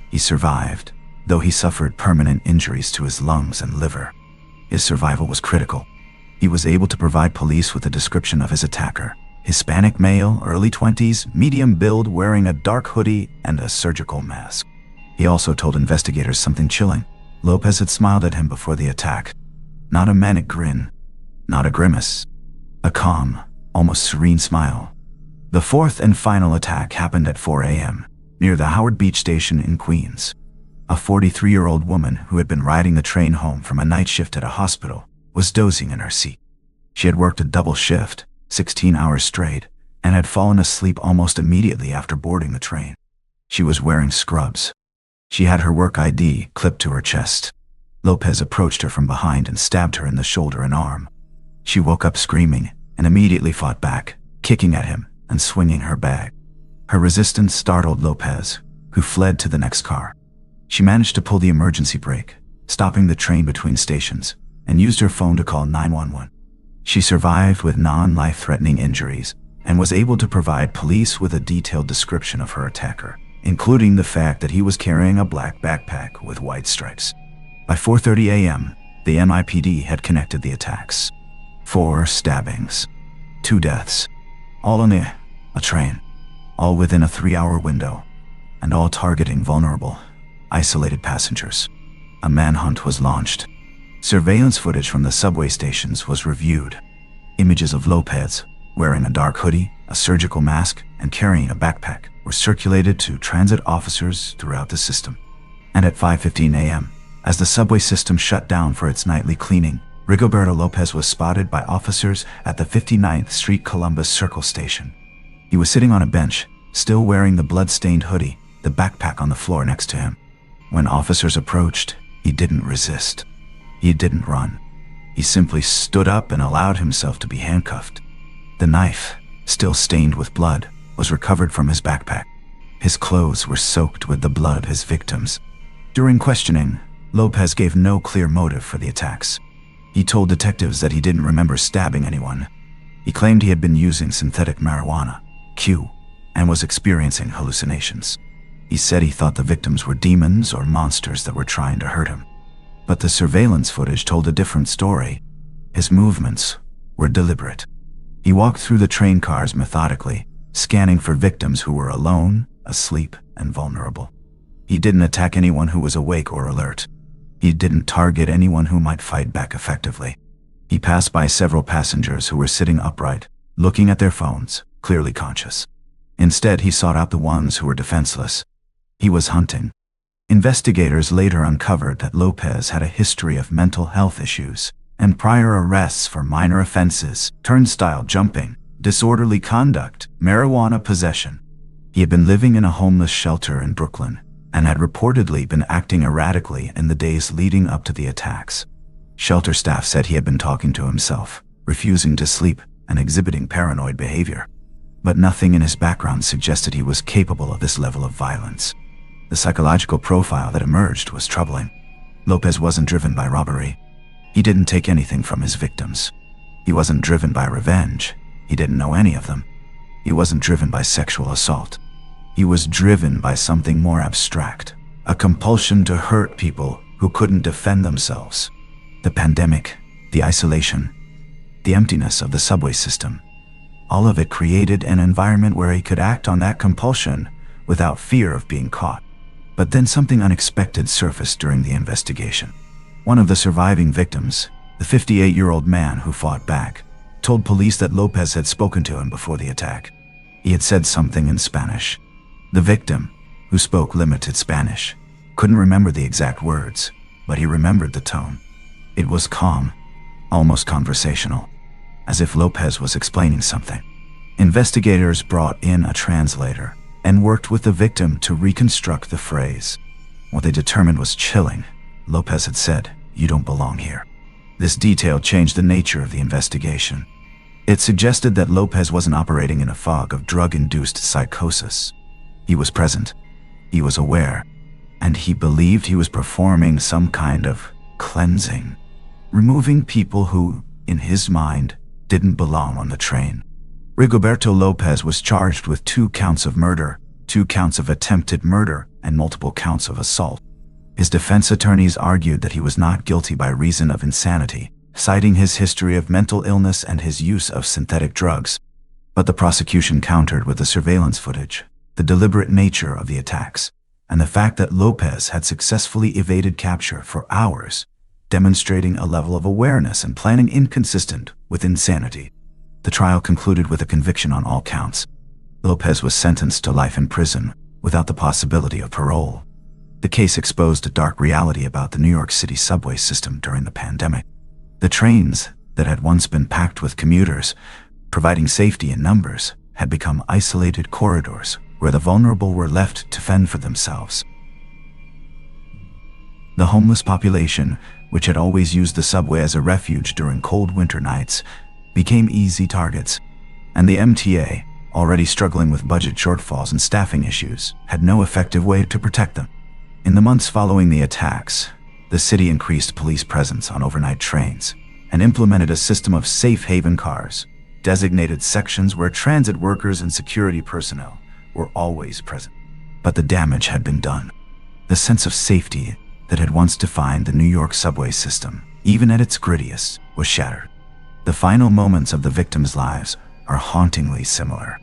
He survived, though he suffered permanent injuries to his lungs and liver. His survival was critical. He was able to provide police with a description of his attacker: Hispanic male, early 20s, medium build, wearing a dark hoodie and a surgical mask. He also told investigators something chilling. Lopez had smiled at him before the attack. Not a manic grin, not a grimace. A calm, almost serene smile. The fourth and final attack happened at 4 a.m., near the Howard Beach station in Queens. A 43-year-old woman who had been riding the train home from a night shift at a hospital was dozing in her seat. She had worked a double shift, 16 hours straight, and had fallen asleep almost immediately after boarding the train. She was wearing scrubs. She had her work ID clipped to her chest. Lopez approached her from behind and stabbed her in the shoulder and arm. She woke up screaming and immediately fought back, kicking at him and swinging her bag. Her resistance startled Lopez, who fled to the next car. She managed to pull the emergency brake, stopping the train between stations, and used her phone to call 911. She survived with non-life-threatening injuries and was able to provide police with a detailed description of her attacker, including the fact that he was carrying a black backpack with white stripes. By 4:30 a.m., the NYPD had connected the attacks. 4 stabbings, 2 deaths, all on a train, all within a 3-hour window, and all targeting vulnerable, isolated passengers. A manhunt was launched. Surveillance footage from the subway stations was reviewed. Images of Lopez, wearing a dark hoodie, a surgical mask, and carrying a backpack, were circulated to transit officers throughout the system. And at 5:15 a.m., as the subway system shut down for its nightly cleaning, Rigoberto Lopez was spotted by officers at the 59th Street Columbus Circle station. He was sitting on a bench, still wearing the blood-stained hoodie, the backpack on the floor next to him. When officers approached, he didn't resist. He didn't run. He simply stood up and allowed himself to be handcuffed. The knife, still stained with blood, was recovered from his backpack. His clothes were soaked with the blood of his victims. During questioning, Lopez gave no clear motive for the attacks. He told detectives that he didn't remember stabbing anyone. He claimed he had been using synthetic marijuana, Q, and was experiencing hallucinations. He said he thought the victims were demons or monsters that were trying to hurt him. But the surveillance footage told a different story. His movements were deliberate. He walked through the train cars methodically, scanning for victims who were alone, asleep, and vulnerable. He didn't attack anyone who was awake or alert. He didn't target anyone who might fight back effectively. He passed by several passengers who were sitting upright, looking at their phones, clearly conscious. Instead, he sought out the ones who were defenseless. He was hunting. Investigators later uncovered that Lopez had a history of mental health issues and prior arrests for minor offenses, turnstile jumping, disorderly conduct, marijuana possession. He had been living in a homeless shelter in Brooklyn and had reportedly been acting erratically in the days leading up to the attacks. Shelter staff said he had been talking to himself, refusing to sleep, and exhibiting paranoid behavior. But nothing in his background suggested he was capable of this level of violence. The psychological profile that emerged was troubling. Lopez wasn't driven by robbery. He didn't take anything from his victims. He wasn't driven by revenge. He didn't know any of them. He wasn't driven by sexual assault. He was driven by something more abstract, a compulsion to hurt people who couldn't defend themselves. The pandemic, the isolation, the emptiness of the subway system, all of it created an environment where he could act on that compulsion without fear of being caught. But then something unexpected surfaced during the investigation. One of the surviving victims, the 58-year-old man who fought back, told police that Lopez had spoken to him before the attack. He had said something in Spanish. The victim, who spoke limited Spanish, couldn't remember the exact words, but he remembered the tone. It was calm, almost conversational, as if Lopez was explaining something. Investigators brought in a translator and worked with the victim to reconstruct the phrase. What they determined was chilling. Lopez had said, "You don't belong here." This detail changed the nature of the investigation. It suggested that Lopez wasn't operating in a fog of drug-induced psychosis. He was present, he was aware, and he believed he was performing some kind of cleansing, removing people who, in his mind, didn't belong on the train. Rigoberto Lopez was charged with 2 counts of murder, 2 counts of attempted murder, and multiple counts of assault. His defense attorneys argued that he was not guilty by reason of insanity, citing his history of mental illness and his use of synthetic drugs. But the prosecution countered with the surveillance footage, the deliberate nature of the attacks, and the fact that Lopez had successfully evaded capture for hours, demonstrating a level of awareness and planning inconsistent with insanity. The trial concluded with a conviction on all counts. Lopez was sentenced to life in prison without the possibility of parole. The case exposed a dark reality about the New York City subway system during the pandemic. The trains that had once been packed with commuters, providing safety in numbers, had become isolated corridors where the vulnerable were left to fend for themselves. The homeless population, which had always used the subway as a refuge during cold winter nights, became easy targets, and the MTA, already struggling with budget shortfalls and staffing issues, had no effective way to protect them. In the months following the attacks, the city increased police presence on overnight trains and implemented a system of safe haven cars, designated sections where transit workers and security personnel were always present. But the damage had been done. The sense of safety that had once defined the New York subway system, even at its grittiest, was shattered. The final moments of the victims' lives are hauntingly similar.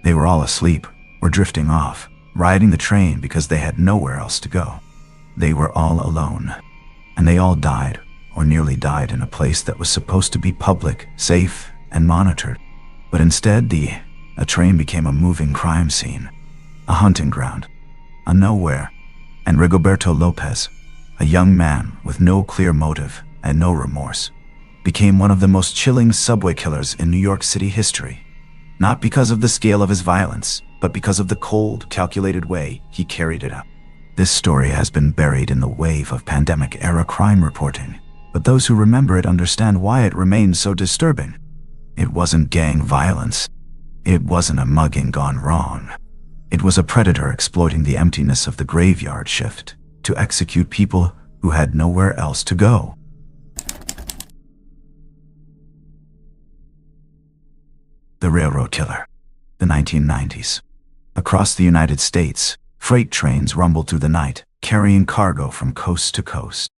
They were all asleep or drifting off, riding the train because they had nowhere else to go. They were all alone, and they all died or nearly died in a place that was supposed to be public, safe, and monitored. But instead, a train became a moving crime scene, a hunting ground, a nowhere. And Rigoberto Lopez, a young man with no clear motive and no remorse, became one of the most chilling subway killers in New York City history. Not because of the scale of his violence, but because of the cold, calculated way he carried it out. This story has been buried in the wave of pandemic-era crime reporting, but those who remember it understand why it remains so disturbing. It wasn't gang violence. It wasn't a mugging gone wrong. It was a predator exploiting the emptiness of the graveyard shift to execute people who had nowhere else to go. The Railroad Killer. The 1990s. Across the United States, freight trains rumbled through the night, carrying cargo from coast to coast.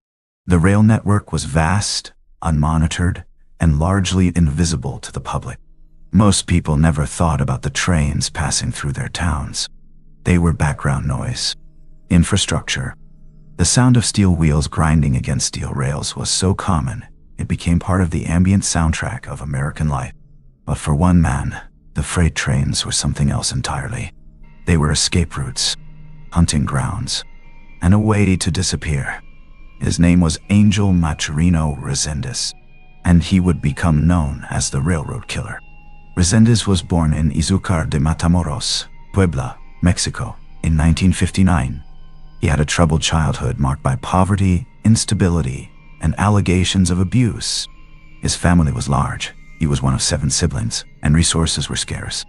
The rail network was vast, unmonitored, and largely invisible to the public. Most people never thought about the trains passing through their towns. They were background noise. Infrastructure. The sound of steel wheels grinding against steel rails was so common, it became part of the ambient soundtrack of American life. But for one man, the freight trains were something else entirely. They were escape routes, hunting grounds, and a way to disappear. His name was Angel Maturino Resendez, and he would become known as the Railroad Killer. Resendez was born in Izúcar de Matamoros, Puebla, Mexico, in 1959. He had a troubled childhood marked by poverty, instability, and allegations of abuse. His family was large. He was one of 7 siblings, and resources were scarce.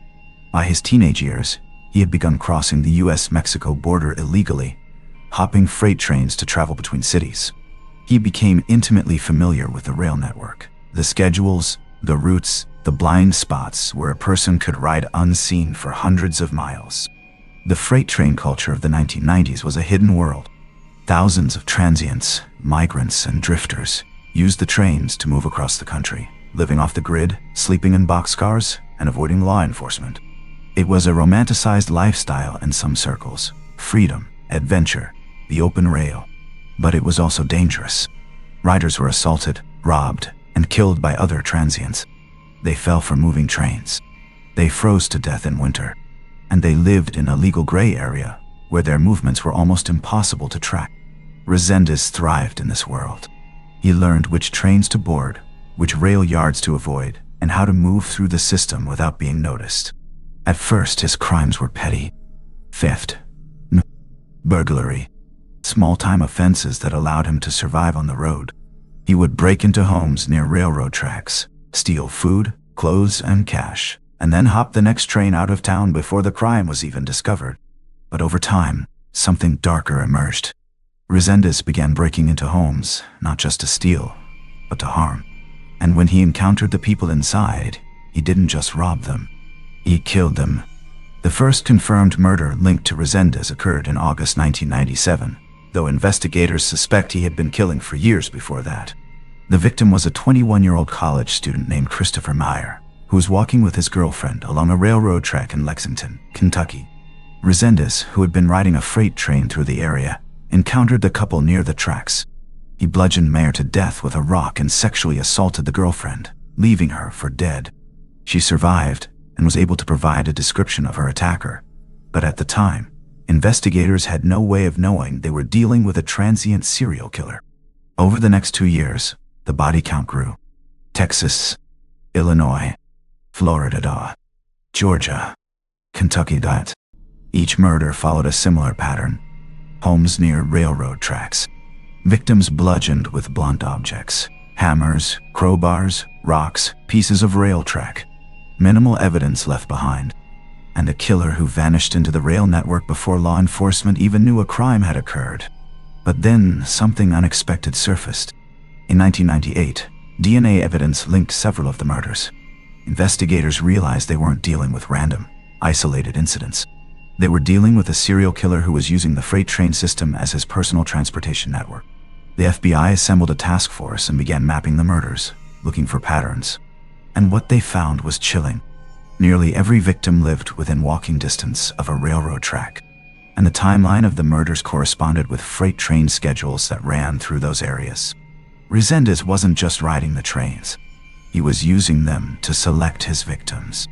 By his teenage years, he had begun crossing the US-Mexico border illegally, hopping freight trains to travel between cities. He became intimately familiar with the rail network, the schedules, the routes, the blind spots where a person could ride unseen for hundreds of miles. The freight train culture of the 1990s was a hidden world. Thousands of transients, migrants, and drifters used the trains to move across the country, living off the grid, sleeping in boxcars, and avoiding law enforcement. It was a romanticized lifestyle in some circles: freedom, adventure, the open rail. But it was also dangerous. Riders were assaulted, robbed, and killed by other transients. They fell for moving trains. They froze to death in winter. And they lived in a legal gray area where their movements were almost impossible to track. Resendez thrived in this world. He learned which trains to board, which rail yards to avoid, and how to move through the system without being noticed. At first, his crimes were petty: theft, burglary, small-time offenses that allowed him to survive on the road. He would break into homes near railroad tracks, steal food, clothes, and cash, and then hop the next train out of town before the crime was even discovered. But over time, something darker emerged. Resendez began breaking into homes, not just to steal, but to harm. And when he encountered the people inside, he didn't just rob them. He killed them. The first confirmed murder linked to Resendez occurred in August 1997, though investigators suspect he had been killing for years before that. The victim was a 21-year-old college student named Christopher Meyer, who was walking with his girlfriend along a railroad track in Lexington, Kentucky. Resendez, who had been riding a freight train through the area, encountered the couple near the tracks. He bludgeoned Meyer to death with a rock and sexually assaulted the girlfriend, leaving her for dead. She survived and was able to provide a description of her attacker. But at the time, investigators had no way of knowing they were dealing with a transient serial killer. Over the next 2 years, the body count grew. Texas, Illinois, Florida, Georgia, Kentucky. Each murder followed a similar pattern. Homes near railroad tracks. Victims bludgeoned with blunt objects. Hammers, crowbars, rocks, pieces of rail track. Minimal evidence left behind. And a killer who vanished into the rail network before law enforcement even knew a crime had occurred. But then something unexpected surfaced. In 1998, DNA evidence linked several of the murders. Investigators realized they weren't dealing with random, isolated incidents. They were dealing with a serial killer who was using the freight train system as his personal transportation network. The FBI assembled a task force and began mapping the murders, looking for patterns. And what they found was chilling. Nearly every victim lived within walking distance of a railroad track, and the timeline of the murders corresponded with freight train schedules that ran through those areas. Resendez wasn't just riding the trains. He was using them to select his victims.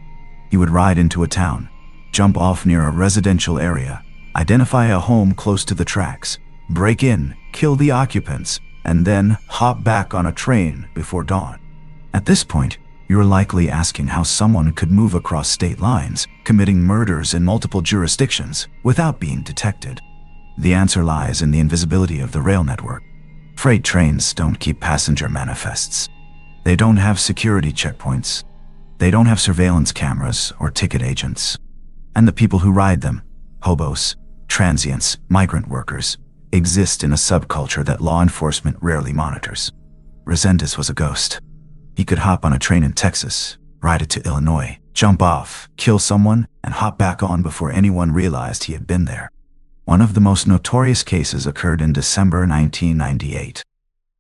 He would ride into a town, jump off near a residential area, identify a home close to the tracks, break in, kill the occupants, and then hop back on a train before dawn. At this point, you're likely asking how someone could move across state lines, committing murders in multiple jurisdictions without being detected. The answer lies in the invisibility of the rail network. Freight trains don't keep passenger manifests. They don't have security checkpoints. They don't have surveillance cameras or ticket agents. And the people who ride them, hobos, transients, migrant workers, exist in a subculture that law enforcement rarely monitors. Resendez was a ghost. He could hop on a train in Texas, ride it to Illinois, jump off, kill someone, and hop back on before anyone realized he had been there. One of the most notorious cases occurred in December 1998.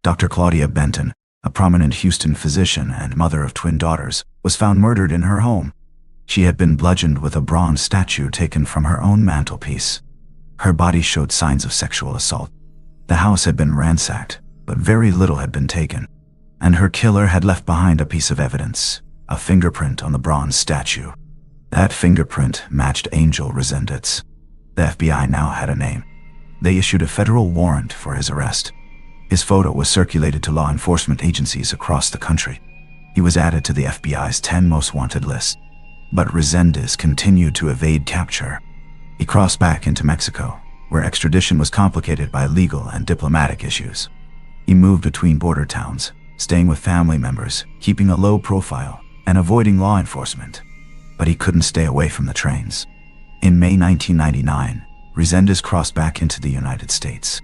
Dr. Claudia Benton, a prominent Houston physician and mother of twin daughters, was found murdered in her home. She had been bludgeoned with a bronze statue taken from her own mantelpiece. Her body showed signs of sexual assault. The house had been ransacked, but very little had been taken. And her killer had left behind a piece of evidence, a fingerprint on the bronze statue. That fingerprint matched Angel Resendez. The FBI now had a name. They issued a federal warrant for his arrest. His photo was circulated to law enforcement agencies across the country. He was added to the FBI's 10 most wanted list. But Resendez continued to evade capture. He crossed back into Mexico, where extradition was complicated by legal and diplomatic issues. He moved between border towns, staying with family members, keeping a low profile, and avoiding law enforcement. But he couldn't stay away from the trains. In May 1999, Resendez crossed back into the United States.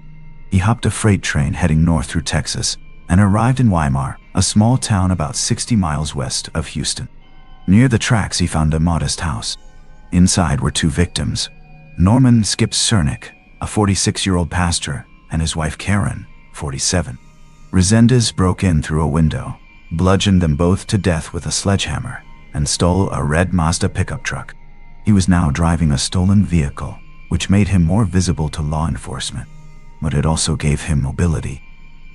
He hopped a freight train heading north through Texas and arrived in Weimar, a small town about 60 miles west of Houston. Near the tracks, he found a modest house. Inside were 2 victims, Norman Skip Cernick, a 46-year-old pastor, and his wife Karen, 47. Resendez broke in through a window, bludgeoned them both to death with a sledgehammer, and stole a red Mazda pickup truck. He was now driving a stolen vehicle, which made him more visible to law enforcement, but it also gave him mobility.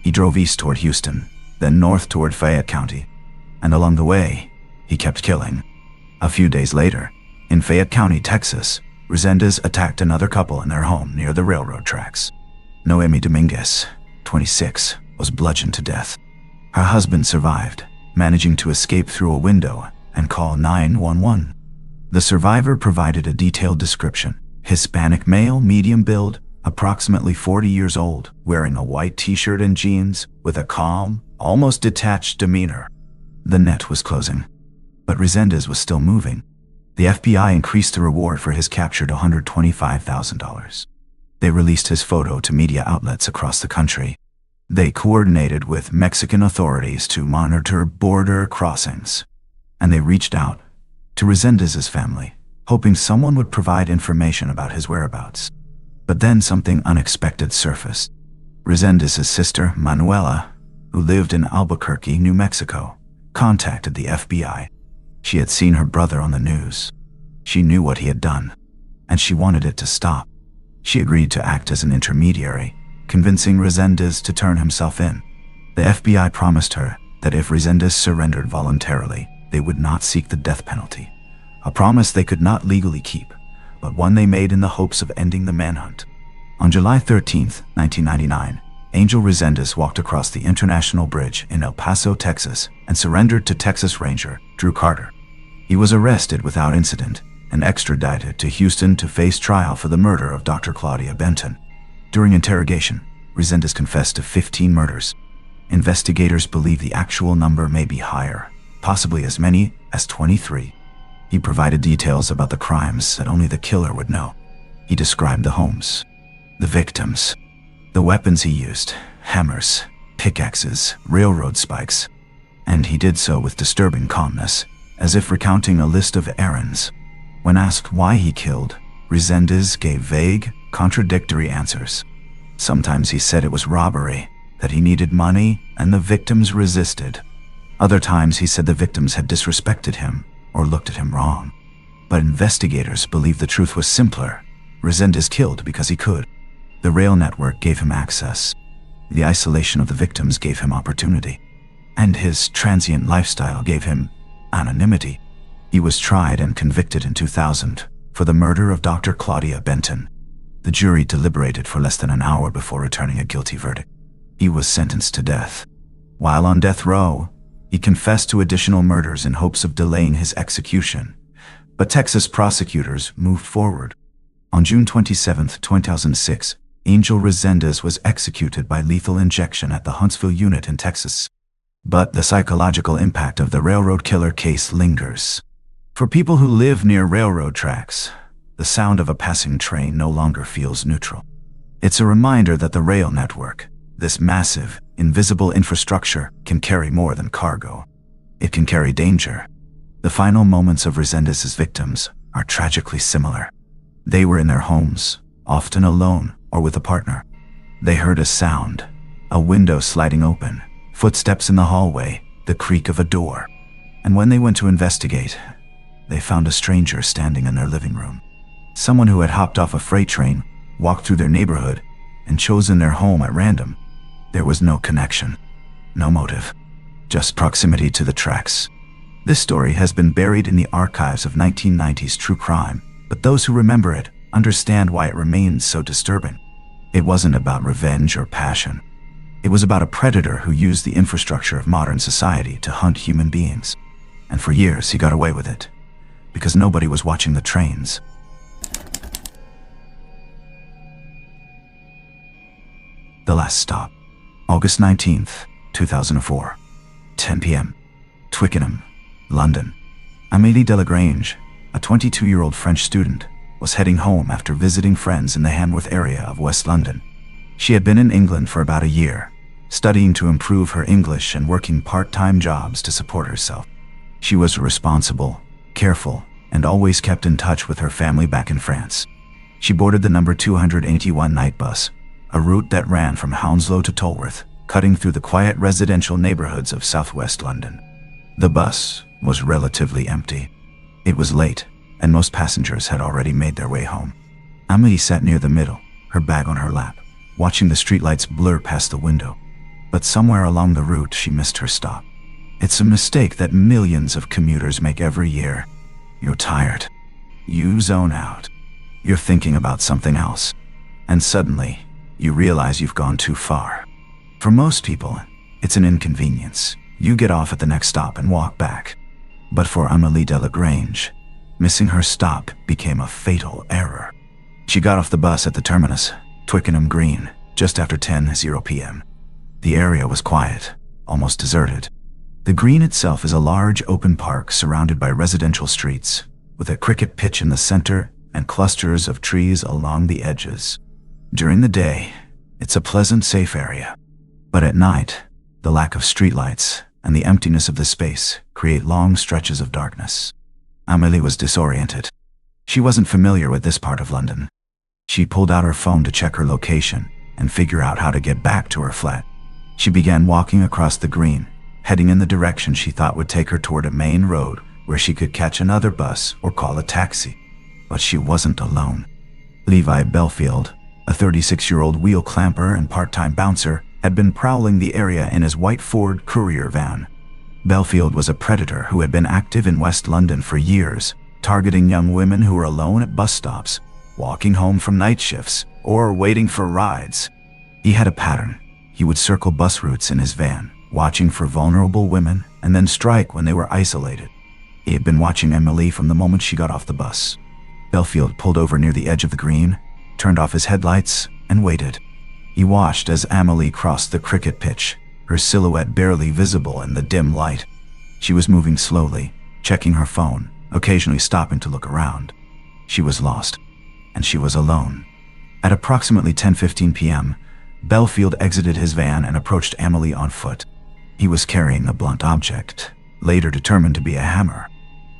He drove east toward Houston, then north toward Fayette County, and along the way, he kept killing. A few days later, in Fayette County, Texas, Resendez attacked another couple in their home near the railroad tracks. Noemi Dominguez, 26, was bludgeoned to death. Her husband survived, managing to escape through a window and call 911. The survivor provided a detailed description. Hispanic male, medium build, approximately 40 years old, wearing a white t-shirt and jeans, with a calm, almost detached demeanor. The net was closing, but Resendez was still moving. The FBI increased the reward for his capture to $125,000. They released his photo to media outlets across the country. They coordinated with Mexican authorities to monitor border crossings. And they reached out to Resendez's family, hoping someone would provide information about his whereabouts. But then something unexpected surfaced. Resendez's sister, Manuela, who lived in Albuquerque, New Mexico, contacted the FBI. She had seen her brother on the news. She knew what he had done, and she wanted it to stop. She agreed to act as an intermediary, convincing Resendez to turn himself in. The FBI promised her that if Resendez surrendered voluntarily, they would not seek the death penalty, a promise they could not legally keep, but one they made in the hopes of ending the manhunt. On July 13, 1999, Angel Resendez walked across the International Bridge in El Paso, Texas, and surrendered to Texas Ranger Drew Carter. He was arrested without incident and extradited to Houston to face trial for the murder of Dr. Claudia Benton. During interrogation, Resendez confessed to 15 murders. Investigators believe the actual number may be higher, possibly as many as 23. He provided details about the crimes that only the killer would know. He described the homes, the victims, the weapons he used, hammers, pickaxes, railroad spikes, and he did so with disturbing calmness, as if recounting a list of errands. When asked why he killed, Resendez gave vague, contradictory answers. Sometimes he said it was robbery, that he needed money, and the victims resisted. Other times he said the victims had disrespected him or looked at him wrong. But investigators believe the truth was simpler. Resendez killed because he could. The rail network gave him access. The isolation of the victims gave him opportunity. And his transient lifestyle gave him anonymity. He was tried and convicted in 2000 for the murder of Dr. Claudia Benton. The jury deliberated for less than an hour before returning a guilty verdict. He was sentenced to death. While on death row, he confessed to additional murders in hopes of delaying his execution. But Texas prosecutors moved forward. On June 27, 2006, Angel Resendez was executed by lethal injection at the Huntsville unit in Texas. But the psychological impact of the railroad killer case lingers. For people who live near railroad tracks, the sound of a passing train no longer feels neutral. It's a reminder that the rail network, this massive, invisible infrastructure, can carry more than cargo. It can carry danger. The final moments of Resendez's victims are tragically similar. They were in their homes, often alone or with a partner. They heard a sound, a window sliding open, footsteps in the hallway, the creak of a door. And when they went to investigate, they found a stranger standing in their living room. Someone who had hopped off a freight train, walked through their neighborhood, and chosen their home at random. There was no connection, no motive, just proximity to the tracks. This story has been buried in the archives of 1990s true crime, but those who remember it understand why it remains so disturbing. It wasn't about revenge or passion. It was about a predator who used the infrastructure of modern society to hunt human beings. And for years he got away with it, because nobody was watching the trains. The Last Stop. August 19th, 2004. 10 p.m. Twickenham, London. Amélie Delagrange, a 22-year-old French student, was heading home after visiting friends in the Hanworth area of West London. She had been in England for about a year, studying to improve her English and working part-time jobs to support herself. She was responsible, careful, and always kept in touch with her family back in France. She boarded the number 281 night bus, a route that ran from Hounslow to Tolworth, cutting through the quiet residential neighborhoods of southwest London. The bus was relatively empty. It was late, and most passengers had already made their way home. Amélie sat near the middle, her bag on her lap, watching the streetlights blur past the window. But somewhere along the route, she missed her stop. It's a mistake that millions of commuters make every year. You're tired. You zone out. You're thinking about something else. And suddenly, you realize you've gone too far. For most people, it's an inconvenience. You get off at the next stop and walk back. But for Amélie Delagrange, missing her stop became a fatal error. She got off the bus at the terminus, Twickenham Green, just after 10:00 p.m. The area was quiet, almost deserted. The green itself is a large open park surrounded by residential streets, with a cricket pitch in the center and clusters of trees along the edges. During the day, it's a pleasant, safe area. But at night, the lack of streetlights and the emptiness of the space create long stretches of darkness. Amélie was disoriented. She wasn't familiar with this part of London. She pulled out her phone to check her location and figure out how to get back to her flat. She began walking across the green, heading in the direction she thought would take her toward a main road where she could catch another bus or call a taxi. But she wasn't alone. Levi Belfield, a 36-year-old wheel clamper and part-time bouncer, had been prowling the area in his white Ford Courier van. Belfield was a predator who had been active in West London for years, targeting young women who were alone at bus stops, walking home from night shifts, or waiting for rides. He had a pattern. He would circle bus routes in his van, watching for vulnerable women, and then strike when they were isolated. He had been watching Emily from the moment she got off the bus. Belfield pulled over near the edge of the green, turned off his headlights, and waited. He watched as Emily crossed the cricket pitch, her silhouette barely visible in the dim light. She was moving slowly, checking her phone, occasionally stopping to look around. She was lost, and she was alone. At approximately 10:15 p.m., Belfield exited his van and approached Emily on foot. He was carrying a blunt object, later determined to be a hammer.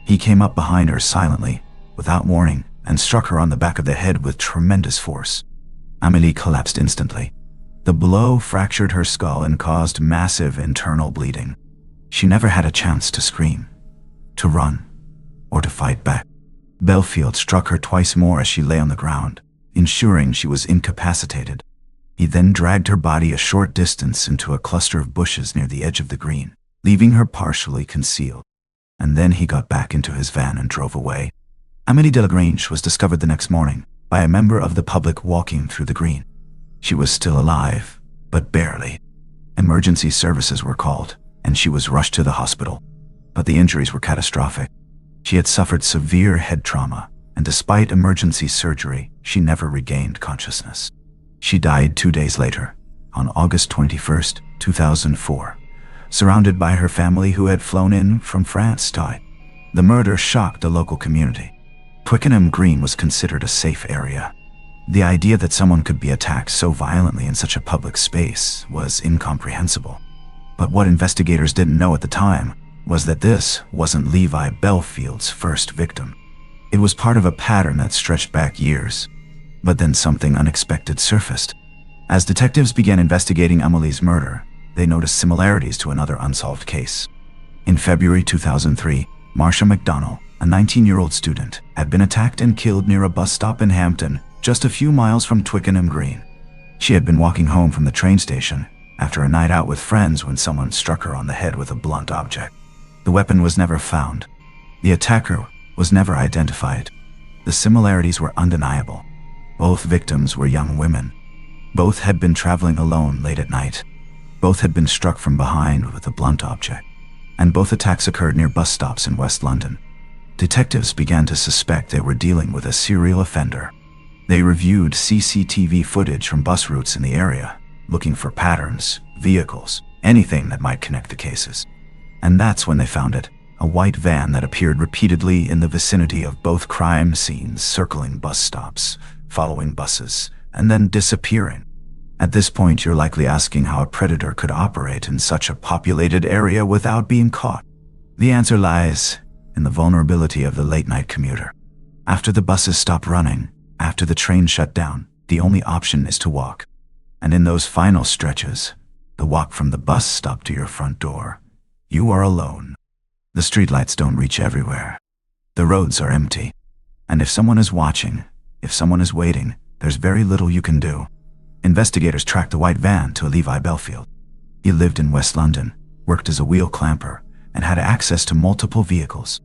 He came up behind her silently, without warning, and struck her on the back of the head with tremendous force. Emily collapsed instantly. The blow fractured her skull and caused massive internal bleeding. She never had a chance to scream, to run, or to fight back. Belfield struck her twice more as she lay on the ground, ensuring she was incapacitated. He then dragged her body a short distance into a cluster of bushes near the edge of the green, leaving her partially concealed. And then he got back into his van and drove away. Amélie Delagrange was discovered the next morning by a member of the public walking through the green. She was still alive, but barely. Emergency services were called, and she was rushed to the hospital. But the injuries were catastrophic. She had suffered severe head trauma, and despite emergency surgery, she never regained consciousness. She died 2 days later, on August 21st, 2004, surrounded by her family who had flown in from France. The murder shocked the local community. Twickenham Green was considered a safe area. The idea that someone could be attacked so violently in such a public space was incomprehensible. But what investigators didn't know at the time was that this wasn't Levi Belfield's first victim. It was part of a pattern that stretched back years. But then something unexpected surfaced. As detectives began investigating Emily's murder, they noticed similarities to another unsolved case. In February 2003, Marcia McDonnell, a 19-year-old student, had been attacked and killed near a bus stop in Hampton, just a few miles from Twickenham Green. She had been walking home from the train station after a night out with friends when someone struck her on the head with a blunt object. The weapon was never found. The attacker was never identified. The similarities were undeniable. Both victims were young women. Both had been traveling alone late at night. Both had been struck from behind with a blunt object. And both attacks occurred near bus stops in West London. Detectives began to suspect they were dealing with a serial offender. They reviewed CCTV footage from bus routes in the area, looking for patterns, vehicles, anything that might connect the cases. And that's when they found it, a white van that appeared repeatedly in the vicinity of both crime scenes, circling bus stops, following buses, and then disappearing. At this point, you're likely asking how a predator could operate in such a populated area without being caught. The answer lies in the vulnerability of the late-night commuter. After the buses stop running, after the train shut down, the only option is to walk. And in those final stretches, the walk from the bus stop to your front door, you are alone. The streetlights don't reach everywhere. The roads are empty. And if someone is watching, if someone is waiting, there's very little you can do. Investigators tracked the white van to Levi Belfield. He lived in West London, worked as a wheel clamper, and had access to multiple vehicles.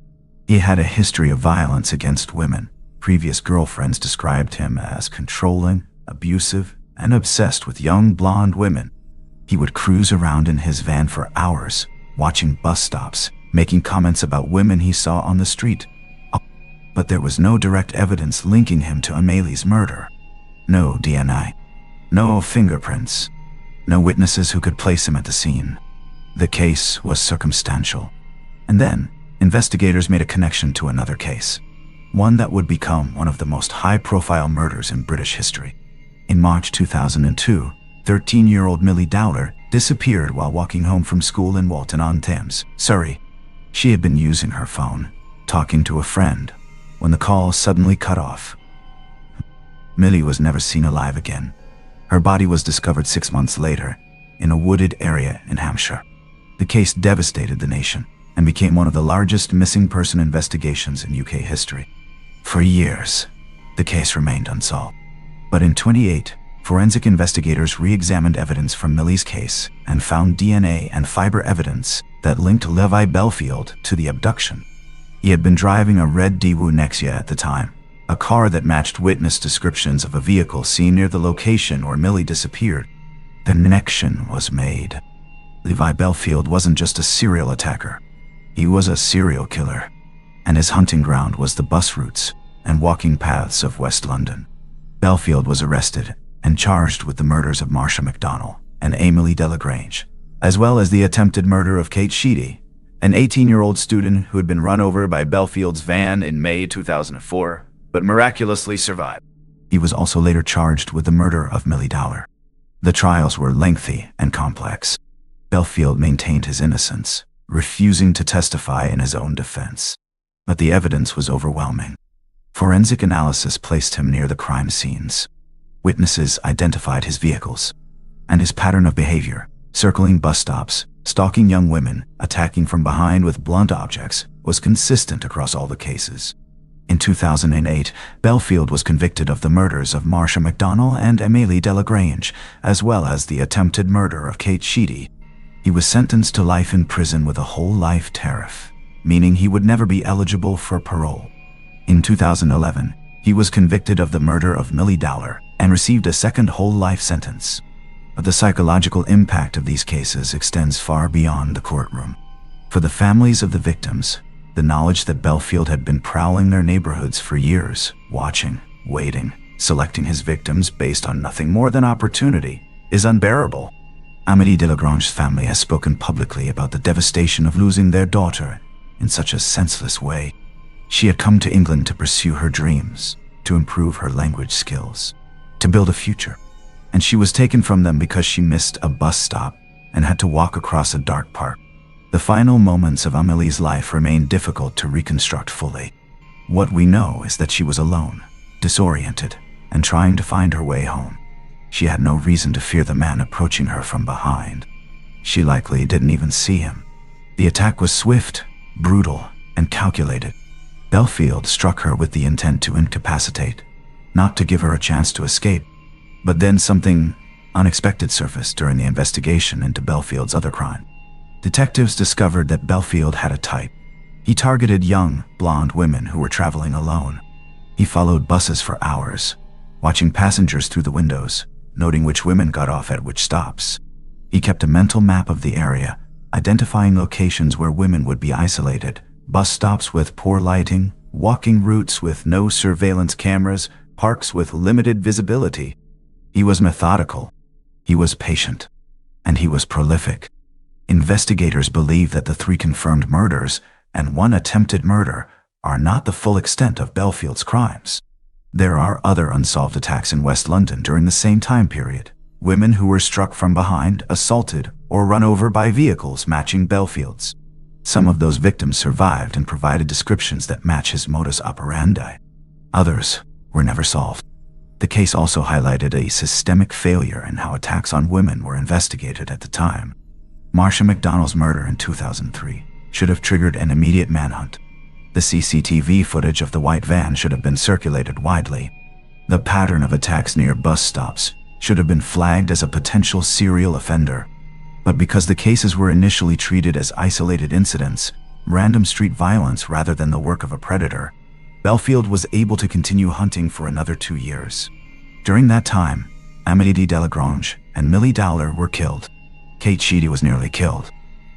He had a history of violence against women. Previous girlfriends described him as controlling, abusive, and obsessed with young blonde women. He would cruise around in his van for hours, watching bus stops, making comments about women he saw on the street. But there was no direct evidence linking him to Amelie's murder. No DNA. No fingerprints. No witnesses who could place him at the scene. The case was circumstantial. And then, investigators made a connection to another case. One that would become one of the most high-profile murders in British history. In March 2002, 13-year-old Millie Dowler disappeared while walking home from school in Walton-on-Thames, Surrey. She had been using her phone, talking to a friend, when the call suddenly cut off. Millie was never seen alive again. Her body was discovered 6 months later, in a wooded area in Hampshire. The case devastated the nation and became one of the largest missing person investigations in UK history. For years, the case remained unsolved. But in 2008, forensic investigators re-examined evidence from Millie's case and found DNA and fiber evidence that linked Levi Belfield to the abduction. He had been driving a red Daewoo Nexia at the time, a car that matched witness descriptions of a vehicle seen near the location where Millie disappeared. The connection was made. Levi Belfield wasn't just a serial attacker. He was a serial killer, and his hunting ground was the bus routes and walking paths of West London. Belfield was arrested and charged with the murders of Marcia McDonnell and Amélie Delagrange, as well as the attempted murder of Kate Sheedy, an 18-year-old student who had been run over by Belfield's van in May 2004, but miraculously survived. He was also later charged with the murder of Millie Dowler. The trials were lengthy and complex. Belfield maintained his innocence, refusing to testify in his own defense. But the evidence was overwhelming. Forensic analysis placed him near the crime scenes. Witnesses identified his vehicles and his pattern of behavior, circling bus stops, stalking young women, attacking from behind with blunt objects, was consistent across all the cases. In 2008, Belfield was convicted of the murders of Marcia McDonnell and Amélie Delagrange, as well as the attempted murder of Kate Sheedy. He was sentenced to life in prison with a whole life tariff, meaning he would never be eligible for parole. In 2011, he was convicted of the murder of Millie Dowler and received a second whole life sentence. But the psychological impact of these cases extends far beyond the courtroom. For the families of the victims, the knowledge that Belfield had been prowling their neighborhoods for years, watching, waiting, selecting his victims based on nothing more than opportunity, is unbearable. Amélie Delagrange's family has spoken publicly about the devastation of losing their daughter in such a senseless way. She had come to England to pursue her dreams, to improve her language skills, to build a future. And she was taken from them because she missed a bus stop and had to walk across a dark park. The final moments of Amélie's life remain difficult to reconstruct fully. What we know is that she was alone, disoriented, and trying to find her way home. She had no reason to fear the man approaching her from behind. She likely didn't even see him. The attack was swift, brutal, and calculated. Belfield struck her with the intent to incapacitate, not to give her a chance to escape. But then something unexpected surfaced during the investigation into Belfield's other crime. Detectives discovered that Belfield had a type. He targeted young, blonde women who were traveling alone. He followed buses for hours, watching passengers through the windows, noting which women got off at which stops. He kept a mental map of the area, identifying locations where women would be isolated, bus stops with poor lighting, walking routes with no surveillance cameras, parks with limited visibility. He was methodical, he was patient, and he was prolific. Investigators believe that the 3 confirmed murders and 1 attempted murder are not the full extent of Belfield's crimes. There are other unsolved attacks in West London during the same time period. Women who were struck from behind, assaulted, or run over by vehicles matching Belfield's. Some of those victims survived and provided descriptions that match his modus operandi. Others were never solved. The case also highlighted a systemic failure in how attacks on women were investigated at the time. Marcia McDonnell's murder in 2003 should have triggered an immediate manhunt. The CCTV footage of the white van should have been circulated widely. The pattern of attacks near bus stops should have been flagged as a potential serial offender. But because the cases were initially treated as isolated incidents, random street violence rather than the work of a predator, Belfield was able to continue hunting for another 2 years. During that time, Amélie Delagrange and Millie Dowler were killed. Kate Sheedy was nearly killed,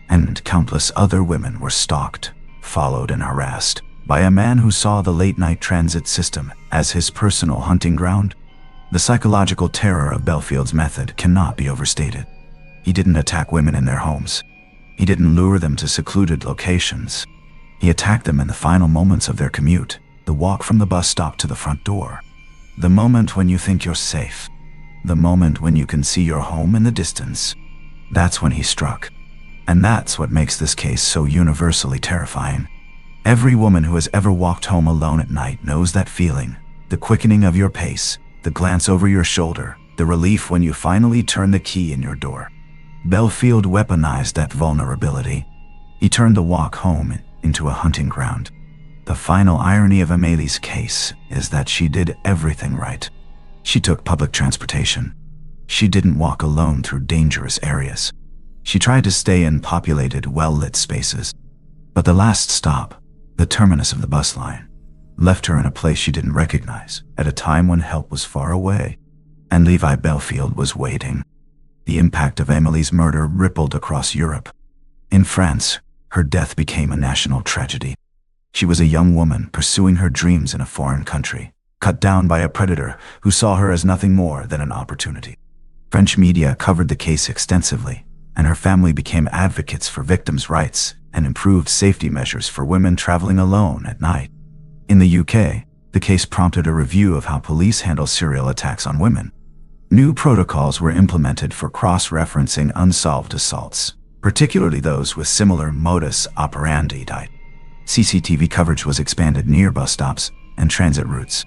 and countless other women were stalked, followed, and harassed by a man who saw the late-night transit system as his personal hunting ground. The psychological terror of Belfield's method cannot be overstated. He didn't attack women in their homes. He didn't lure them to secluded locations. He attacked them in the final moments of their commute, the walk from the bus stop to the front door. The moment when you think you're safe. The moment when you can see your home in the distance. That's when he struck. And that's what makes this case so universally terrifying. Every woman who has ever walked home alone at night knows that feeling. The quickening of your pace, the glance over your shoulder, the relief when you finally turn the key in your door. Belfield weaponized that vulnerability. He turned the walk home into a hunting ground. The final irony of Amélie's case is that she did everything right. She took public transportation. She didn't walk alone through dangerous areas. She tried to stay in populated, well-lit spaces. But the last stop, the terminus of the bus line, left her in a place she didn't recognize, at a time when help was far away, and Levi Belfield was waiting. The impact of Emily's murder rippled across Europe. In France, her death became a national tragedy. She was a young woman pursuing her dreams in a foreign country, cut down by a predator who saw her as nothing more than an opportunity. French media covered the case extensively, and her family became advocates for victims' rights and improved safety measures for women traveling alone at night. In the UK, the case prompted a review of how police handle serial attacks on women. New protocols were implemented for cross-referencing unsolved assaults, particularly those with similar modus operandi. CCTV coverage was expanded near bus stops and transit routes,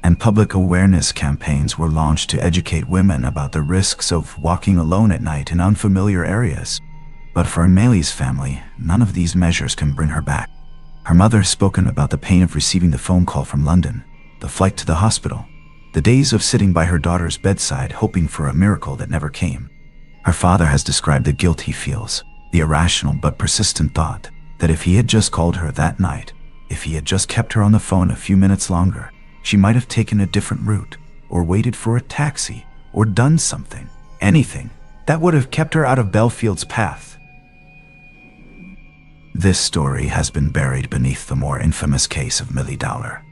and public awareness campaigns were launched to educate women about the risks of walking alone at night in unfamiliar areas. But for Amelie's family, none of these measures can bring her back. Her mother has spoken about the pain of receiving the phone call from London, the flight to the hospital, the days of sitting by her daughter's bedside hoping for a miracle that never came. Her father has described the guilt he feels, the irrational but persistent thought that if he had just called her that night, if he had just kept her on the phone a few minutes longer, she might have taken a different route, or waited for a taxi, or done something, anything, that would have kept her out of Belfield's path. This story has been buried beneath the more infamous case of Millie Dowler.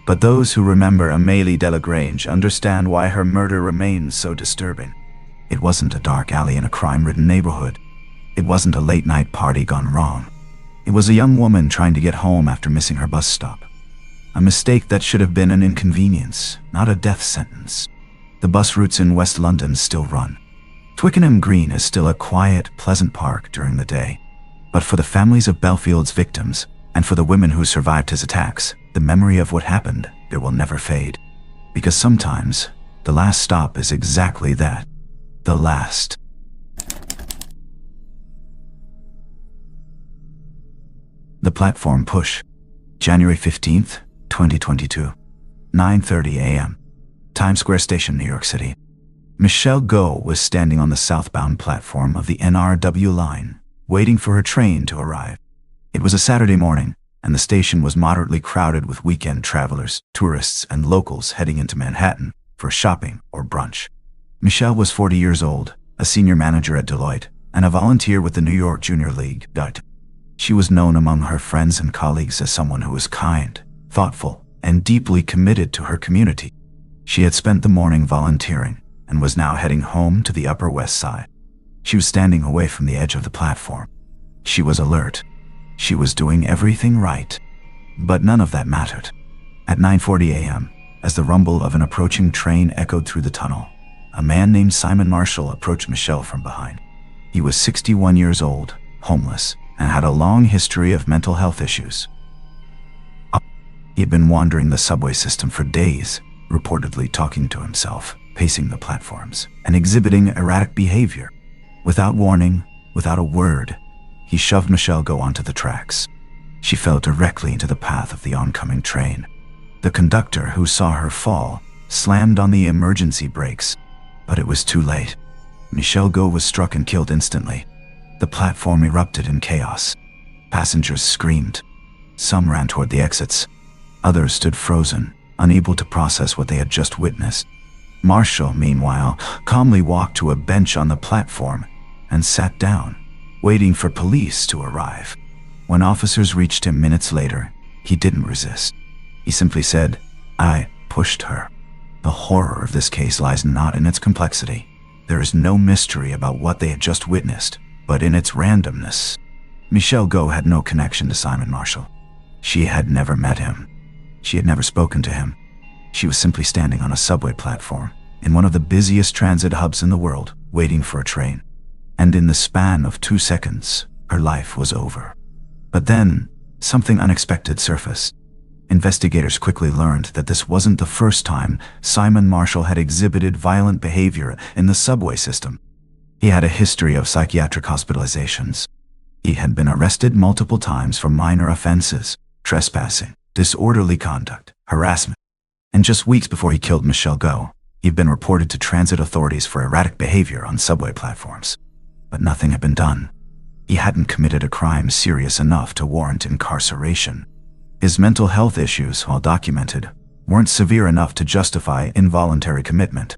But those who remember Amélie Delagrange understand why her murder remains so disturbing. It wasn't a dark alley in a crime-ridden neighborhood. It wasn't a late-night party gone wrong. It was a young woman trying to get home after missing her bus stop. A mistake that should have been an inconvenience, not a death sentence. The bus routes in West London still run. Twickenham Green is still a quiet, pleasant park during the day. But for the families of Belfield's victims, and for the women who survived his attacks, the memory of what happened there will never fade. Because sometimes, the last stop is exactly that. The last. The platform push. January 15th, 2022. 9:30 a.m. Times Square Station, New York City. Michelle Go was standing on the southbound platform of the NRW line, waiting for her train to arrive. It was a Saturday morning, and the station was moderately crowded with weekend travelers, tourists, and locals heading into Manhattan for shopping or brunch. Michelle was 40 years old, a senior manager at Deloitte, and a volunteer with the New York Junior League. She was known among her friends and colleagues as someone who was kind, thoughtful, and deeply committed to her community. She had spent the morning volunteering and was now heading home to the Upper West Side. She was standing away from the edge of the platform. She was alert. She was doing everything right. But none of that mattered. At 9:40 a.m., as the rumble of an approaching train echoed through the tunnel, a man named Simon Marshall approached Michelle from behind. He was 61 years old, homeless, and had a long history of mental health issues. He had been wandering the subway system for days, reportedly talking to himself, pacing the platforms, and exhibiting erratic behavior. Without warning, without a word, he shoved Michelle Go onto the tracks. She fell directly into the path of the oncoming train. The conductor, who saw her fall, slammed on the emergency brakes, but it was too late. Michelle Go was struck and killed instantly. The platform erupted in chaos. Passengers screamed. Some ran toward the exits. Others stood frozen, unable to process what they had just witnessed. Marshall, meanwhile, calmly walked to a bench on the platform and sat down, waiting for police to arrive. When officers reached him minutes later, he didn't resist. He simply said, "I pushed her." The horror of this case lies not in its complexity. There is no mystery about what they had just witnessed, but in its randomness. Michelle Go had no connection to Simon Marshall. She had never met him. She had never spoken to him. She was simply standing on a subway platform in one of the busiest transit hubs in the world, waiting for a train. And in the span of 2 seconds, her life was over. But then, something unexpected surfaced. Investigators quickly learned that this wasn't the first time Simon Marshall had exhibited violent behavior in the subway system. He had a history of psychiatric hospitalizations. He had been arrested multiple times for minor offenses, trespassing, disorderly conduct, harassment. And just weeks before he killed Michelle Go, he'd been reported to transit authorities for erratic behavior on subway platforms. but nothing had been done. He hadn't committed a crime serious enough to warrant incarceration. His mental health issues, while documented, weren't severe enough to justify involuntary commitment.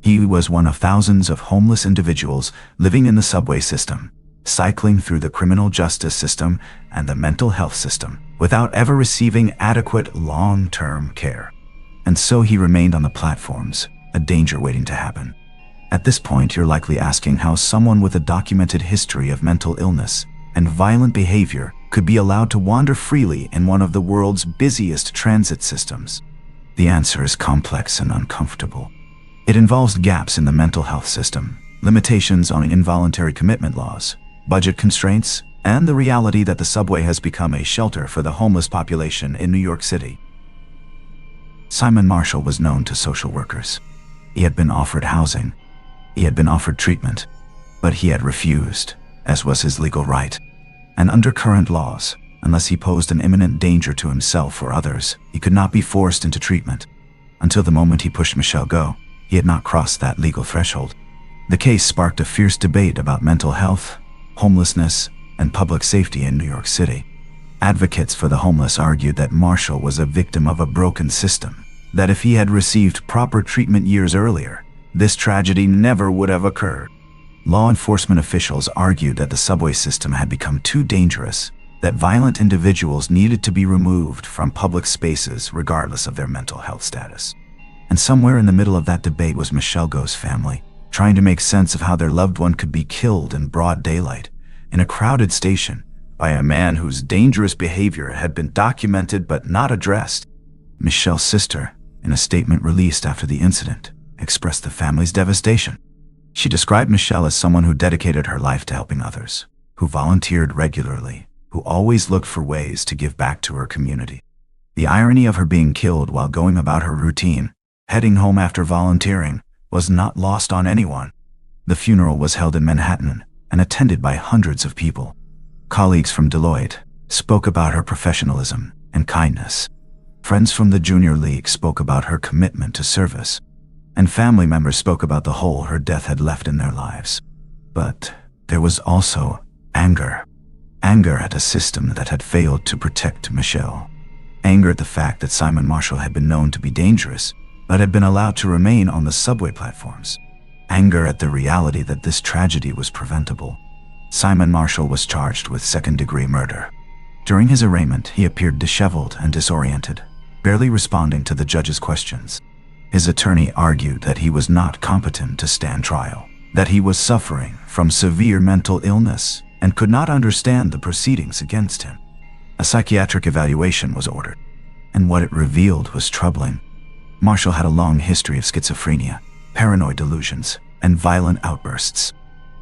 He was one of thousands of homeless individuals living in the subway system, cycling through the criminal justice system and the mental health system without ever receiving adequate long-term care. And so he remained on the platforms, a danger waiting to happen. At this point, you're likely asking how someone with a documented history of mental illness and violent behavior could be allowed to wander freely in one of the world's busiest transit systems. The answer is complex and uncomfortable. It involves gaps in the mental health system, limitations on involuntary commitment laws, budget constraints, and the reality that the subway has become a shelter for the homeless population in New York City. Simon Marshall was known to social workers. He had been offered housing. He had been offered treatment, but he had refused, as was his legal right. And under current laws, unless he posed an imminent danger to himself or others, he could not be forced into treatment. Until the moment he pushed Michelle go, he had not crossed that legal threshold. The case sparked a fierce debate about mental health, homelessness, and public safety in New York City. Advocates for the homeless argued that Marshall was a victim of a broken system, that if he had received proper treatment years earlier, this tragedy never would have occurred. Law enforcement officials argued that the subway system had become too dangerous, that violent individuals needed to be removed from public spaces regardless of their mental health status. And somewhere in the middle of that debate was Michelle Go's family, trying to make sense of how their loved one could be killed in broad daylight, in a crowded station, by a man whose dangerous behavior had been documented but not addressed. Michelle's sister, in a statement released after the incident, expressed the family's devastation. She described Michelle as someone who dedicated her life to helping others, who volunteered regularly, who always looked for ways to give back to her community. The irony of her being killed while going about her routine, heading home after volunteering, was not lost on anyone. The funeral was held in Manhattan and attended by hundreds of people. Colleagues from Deloitte spoke about her professionalism and kindness. Friends from the Junior League spoke about her commitment to service. And family members spoke about the hole her death had left in their lives. But there was also anger. Anger at a system that had failed to protect Michelle. Anger at the fact that Simon Marshall had been known to be dangerous, but had been allowed to remain on the subway platforms. Anger at the reality that this tragedy was preventable. Simon Marshall was charged with second-degree murder. During his arraignment, he appeared disheveled and disoriented, barely responding to the judge's questions. His attorney argued that he was not competent to stand trial, that he was suffering from severe mental illness and could not understand the proceedings against him. A psychiatric evaluation was ordered, and what it revealed was troubling. Marshall had a long history of schizophrenia, paranoid delusions, and violent outbursts.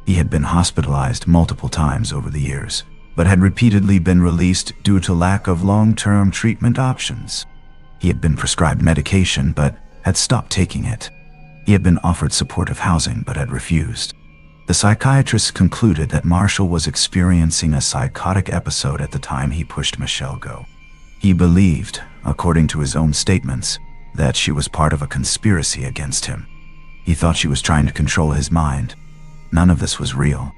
He had been hospitalized multiple times over the years, but had repeatedly been released due to lack of long-term treatment options. He had been prescribed medication, but had stopped taking it. He had been offered supportive housing, but had refused. The psychiatrist concluded that Marshall was experiencing a psychotic episode at the time he pushed Michelle go. He believed, according to his own statements, that she was part of a conspiracy against him. He thought she was trying to control his mind. None of this was real.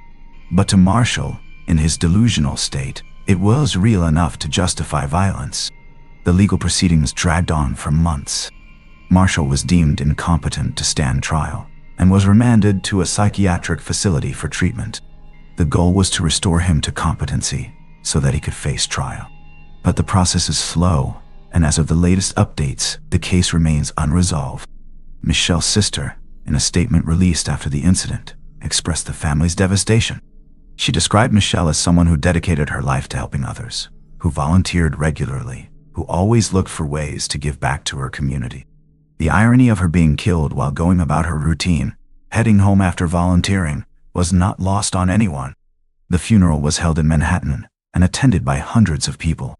But to Marshall, in his delusional state, it was real enough to justify violence. The legal proceedings dragged on for months. Marshall was deemed incompetent to stand trial and was remanded to a psychiatric facility for treatment. The goal was to restore him to competency so that he could face trial. But the process is slow, and as of the latest updates, the case remains unresolved. Michelle's sister, in a statement released after the incident, expressed the family's devastation. She described Michelle as someone who dedicated her life to helping others, who volunteered regularly, who always looked for ways to give back to her community. The irony of her being killed while going about her routine, heading home after volunteering, was not lost on anyone. The funeral was held in Manhattan and attended by hundreds of people.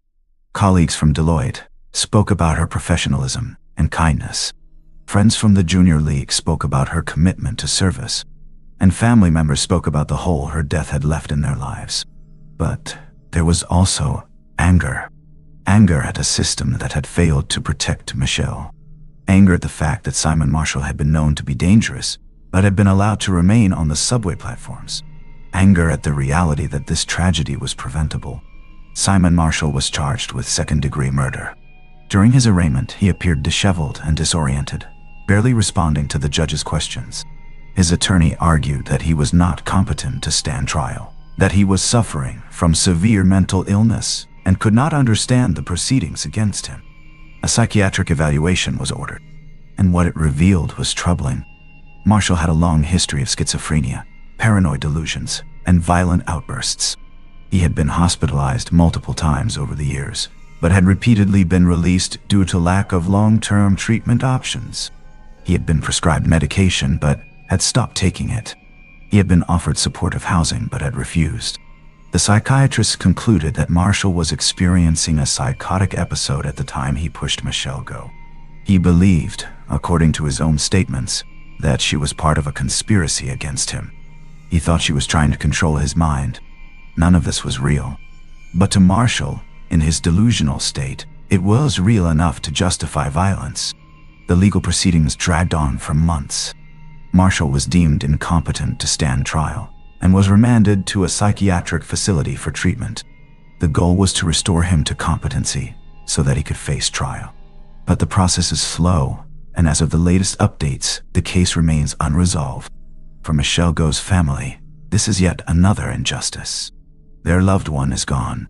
Colleagues from Deloitte spoke about her professionalism and kindness. Friends from the Junior League spoke about her commitment to service. And family members spoke about the hole her death had left in their lives. But there was also anger. Anger at a system that had failed to protect Michelle. Anger at the fact that Simon Marshall had been known to be dangerous, but had been allowed to remain on the subway platforms. anger at the reality that this tragedy was preventable. Simon Marshall was charged with second-degree murder. During his arraignment, he appeared disheveled and disoriented, barely responding to the judge's questions. His attorney argued that he was not competent to stand trial, that he was suffering from severe mental illness and could not understand the proceedings against him. A psychiatric evaluation was ordered, and what it revealed was troubling. Marshall had a long history of schizophrenia, paranoid delusions, and violent outbursts. He had been hospitalized multiple times over the years, but had repeatedly been released due to lack of long-term treatment options. He had been prescribed medication but had stopped taking it. He had been offered supportive housing but had refused. The psychiatrist concluded that Marshall was experiencing a psychotic episode at the time he pushed Michelle go. He believed, according to his own statements, that she was part of a conspiracy against him. He thought she was trying to control his mind. None of this was real. But to Marshall, in his delusional state, it was real enough to justify violence. The legal proceedings dragged on for months. Marshall was deemed incompetent to stand trial and was remanded to a psychiatric facility for treatment. The goal was to restore him to competency so that he could face trial. But the process is slow, and as of the latest updates, the case remains unresolved. For Michelle Go's family, this is yet another injustice. Their loved one is gone,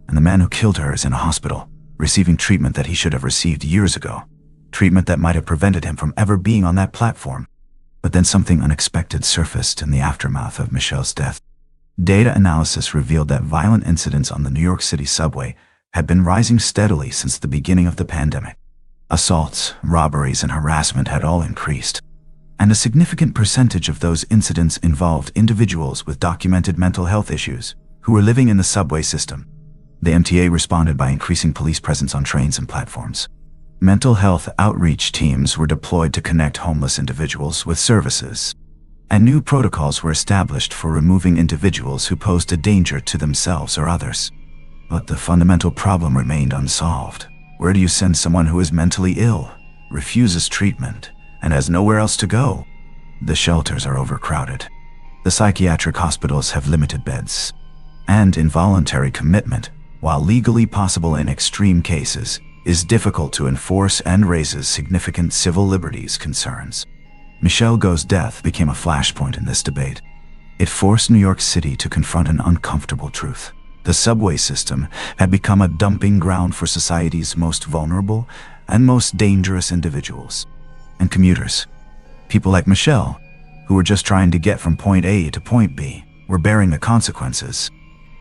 and the man who killed her is in a hospital, receiving treatment that he should have received years ago, treatment that might have prevented him from ever being on that platform. But then something unexpected surfaced in the aftermath of Michelle's death. Data analysis revealed that violent incidents on the New York City subway had been rising steadily since the beginning of the pandemic. Assaults, robberies, and harassment had all increased, and a significant percentage of those incidents involved individuals with documented mental health issues who were living in the subway system. The MTA responded by increasing police presence on trains and platforms. Mental health outreach teams were deployed to connect homeless individuals with services, and new protocols were established for removing individuals who posed a danger to themselves or others. But the fundamental problem remained unsolved. Where do you send someone who is mentally ill, refuses treatment, and has nowhere else to go? The shelters are overcrowded. The psychiatric hospitals have limited beds. And involuntary commitment, while legally possible in extreme cases, is difficult to enforce and raises significant civil liberties concerns. Michelle Go's death became a flashpoint in this debate. It forced New York City to confront an uncomfortable truth. The subway system had become a dumping ground for society's most vulnerable and most dangerous individuals. And commuters, people like Michelle, who were just trying to get from point A to point B, were bearing the consequences.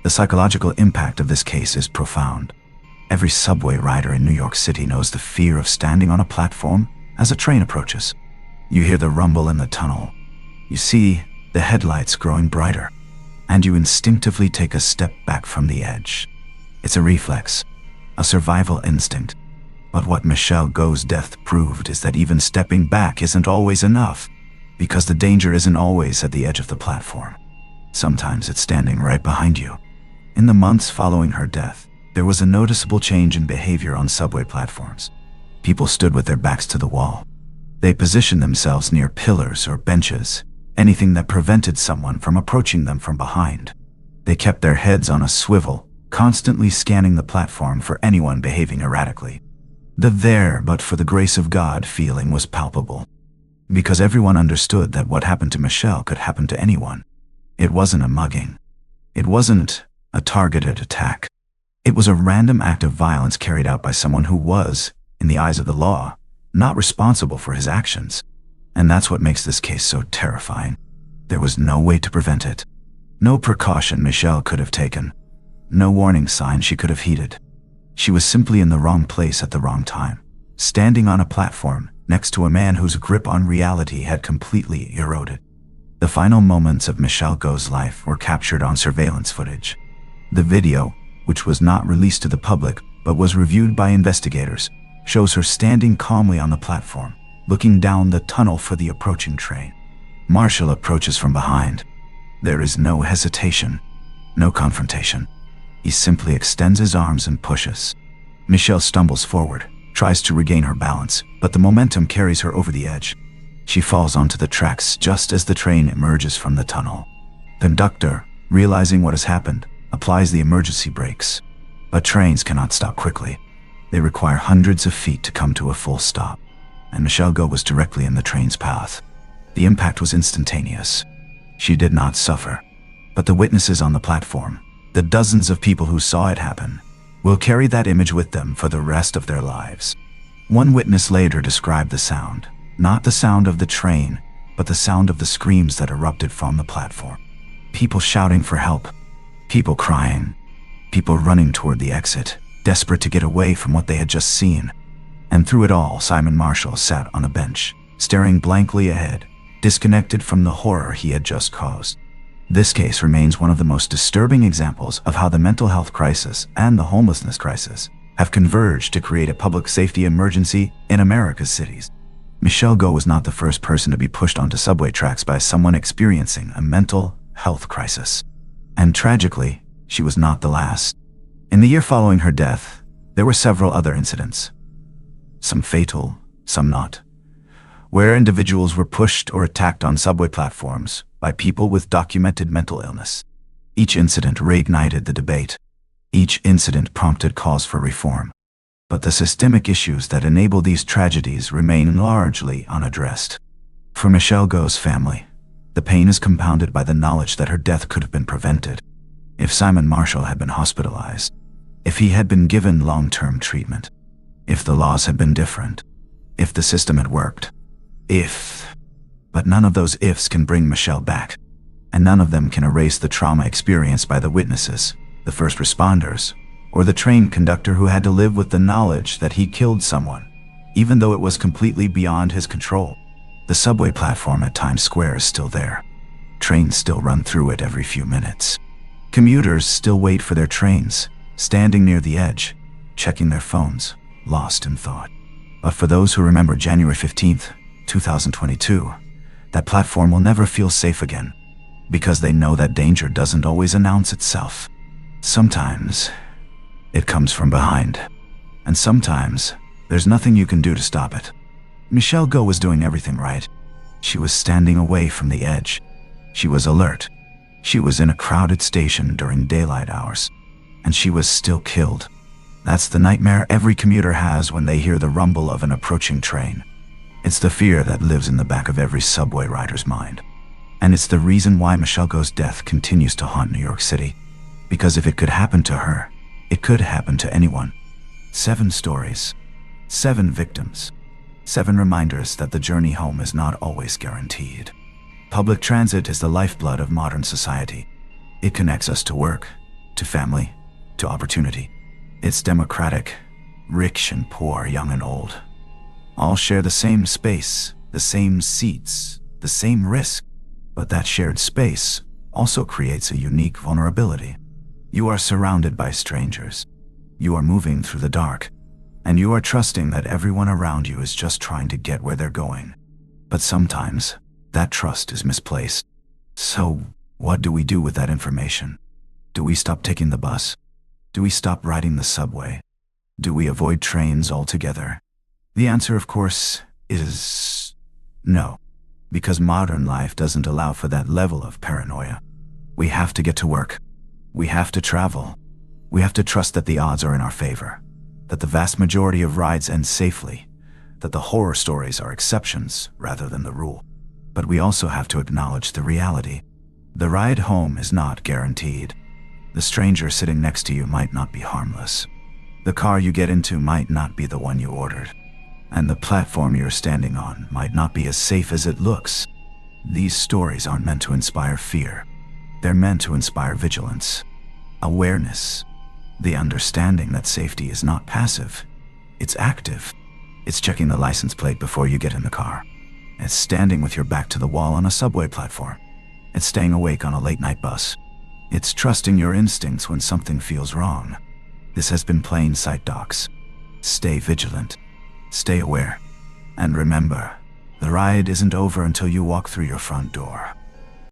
The psychological impact of this case is profound. Every subway rider in New York City knows the fear of standing on a platform as a train approaches. You hear the rumble in the tunnel. You see the headlights growing brighter, and you instinctively take a step back from the edge. It's a reflex, a survival instinct. But what Michelle Go's death proved is that even stepping back isn't always enough, because the danger isn't always at the edge of the platform. Sometimes it's standing right behind you. In the months following her death, there was a noticeable change in behavior on subway platforms. People stood with their backs to the wall. They positioned themselves near pillars or benches, anything that prevented someone from approaching them from behind. They kept their heads on a swivel, constantly scanning the platform for anyone behaving erratically. The "there but for the grace of God" feeling was palpable, because everyone understood that what happened to Michelle could happen to anyone. It wasn't a mugging. It wasn't a targeted attack. It was a random act of violence carried out by someone who was, in the eyes of the law, not responsible for his actions. And that's what makes this case so terrifying. There was no way to prevent it. No precaution Michelle could have taken. No warning sign she could have heeded. She was simply in the wrong place at the wrong time, standing on a platform next to a man whose grip on reality had completely eroded. The final moments of Michelle Go's life were captured on surveillance footage. The video, which was not released to the public but was reviewed by investigators, shows her standing calmly on the platform, looking down the tunnel for the approaching train. Marshall approaches from behind. There is no hesitation, no confrontation. He simply extends his arms and pushes. Michelle stumbles forward, tries to regain her balance, but the momentum carries her over the edge. She falls onto the tracks just as the train emerges from the tunnel. The conductor, realizing what has happened, applies the emergency brakes. But trains cannot stop quickly. They require hundreds of feet to come to a full stop, and Michelle Go was directly in the train's path. The impact was instantaneous. She did not suffer, but the witnesses on the platform, the dozens of people who saw it happen, will carry that image with them for the rest of their lives. One witness later described the sound, not the sound of the train, but the sound of the screams that erupted from the platform. People shouting for help, people crying, people running toward the exit, desperate to get away from what they had just seen. And through it all, Simon Marshall sat on a bench, staring blankly ahead, disconnected from the horror he had just caused. This case remains one of the most disturbing examples of how the mental health crisis and the homelessness crisis have converged to create a public safety emergency in America's cities. Michelle Go was not the first person to be pushed onto subway tracks by someone experiencing a mental health crisis. And tragically, she was not the last. In the year following her death, there were several other incidents, some fatal, some not, where individuals were pushed or attacked on subway platforms by people with documented mental illness. Each incident reignited the debate. Each incident prompted calls for reform. But the systemic issues that enable these tragedies remain largely unaddressed. For Michelle Go's family, the pain is compounded by the knowledge that her death could have been prevented. If Simon Marshall had been hospitalized, if he had been given long-term treatment, if the laws had been different, if the system had worked, but none of those ifs can bring Michelle back, and none of them can erase the trauma experienced by the witnesses, the first responders, or the train conductor who had to live with the knowledge that he killed someone, even though it was completely beyond his control. The subway platform at Times Square is still there. Trains still run through it every few minutes. Commuters still wait for their trains, standing near the edge, checking their phones, lost in thought. But for those who remember January 15th, 2022, that platform will never feel safe again, because they know that danger doesn't always announce itself. Sometimes it comes from behind, and sometimes there's nothing you can do to stop it. Michelle Go was doing everything right. She was standing away from the edge. She was alert. She was in a crowded station during daylight hours, and she was still killed. That's the nightmare every commuter has when they hear the rumble of an approaching train. It's the fear that lives in the back of every subway rider's mind. And it's the reason why Michelle Go's death continues to haunt New York City. Because if it could happen to her, it could happen to anyone. 7 stories, 7 victims, 7 reminders that the journey home is not always guaranteed. Public transit is the lifeblood of modern society. It connects us to work, to family, to opportunity. It's democratic. Rich and poor, young and old, all share the same space, the same seats, the same risk. But that shared space also creates a unique vulnerability. You are surrounded by strangers. You are moving through the dark, and you are trusting that everyone around you is just trying to get where they're going. But sometimes, that trust is misplaced. So, what do we do with that information? Do we stop taking the bus? Do we stop riding the subway? Do we avoid trains altogether? The answer, of course, is no, because modern life doesn't allow for that level of paranoia. We have to get to work. We have to travel. We have to trust that the odds are in our favor, that the vast majority of rides end safely, that the horror stories are exceptions rather than the rule. But we also have to acknowledge the reality. The ride home is not guaranteed. The stranger sitting next to you might not be harmless. The car you get into might not be the one you ordered. And the platform you're standing on might not be as safe as it looks. These stories aren't meant to inspire fear. They're meant to inspire vigilance, awareness, the understanding that safety is not passive. It's active. It's checking the license plate before you get in the car. It's standing with your back to the wall on a subway platform. It's staying awake on a late-night bus. It's trusting your instincts when something feels wrong. This has been Plain Sight Docs. Stay vigilant. Stay aware. And remember, the ride isn't over until you walk through your front door.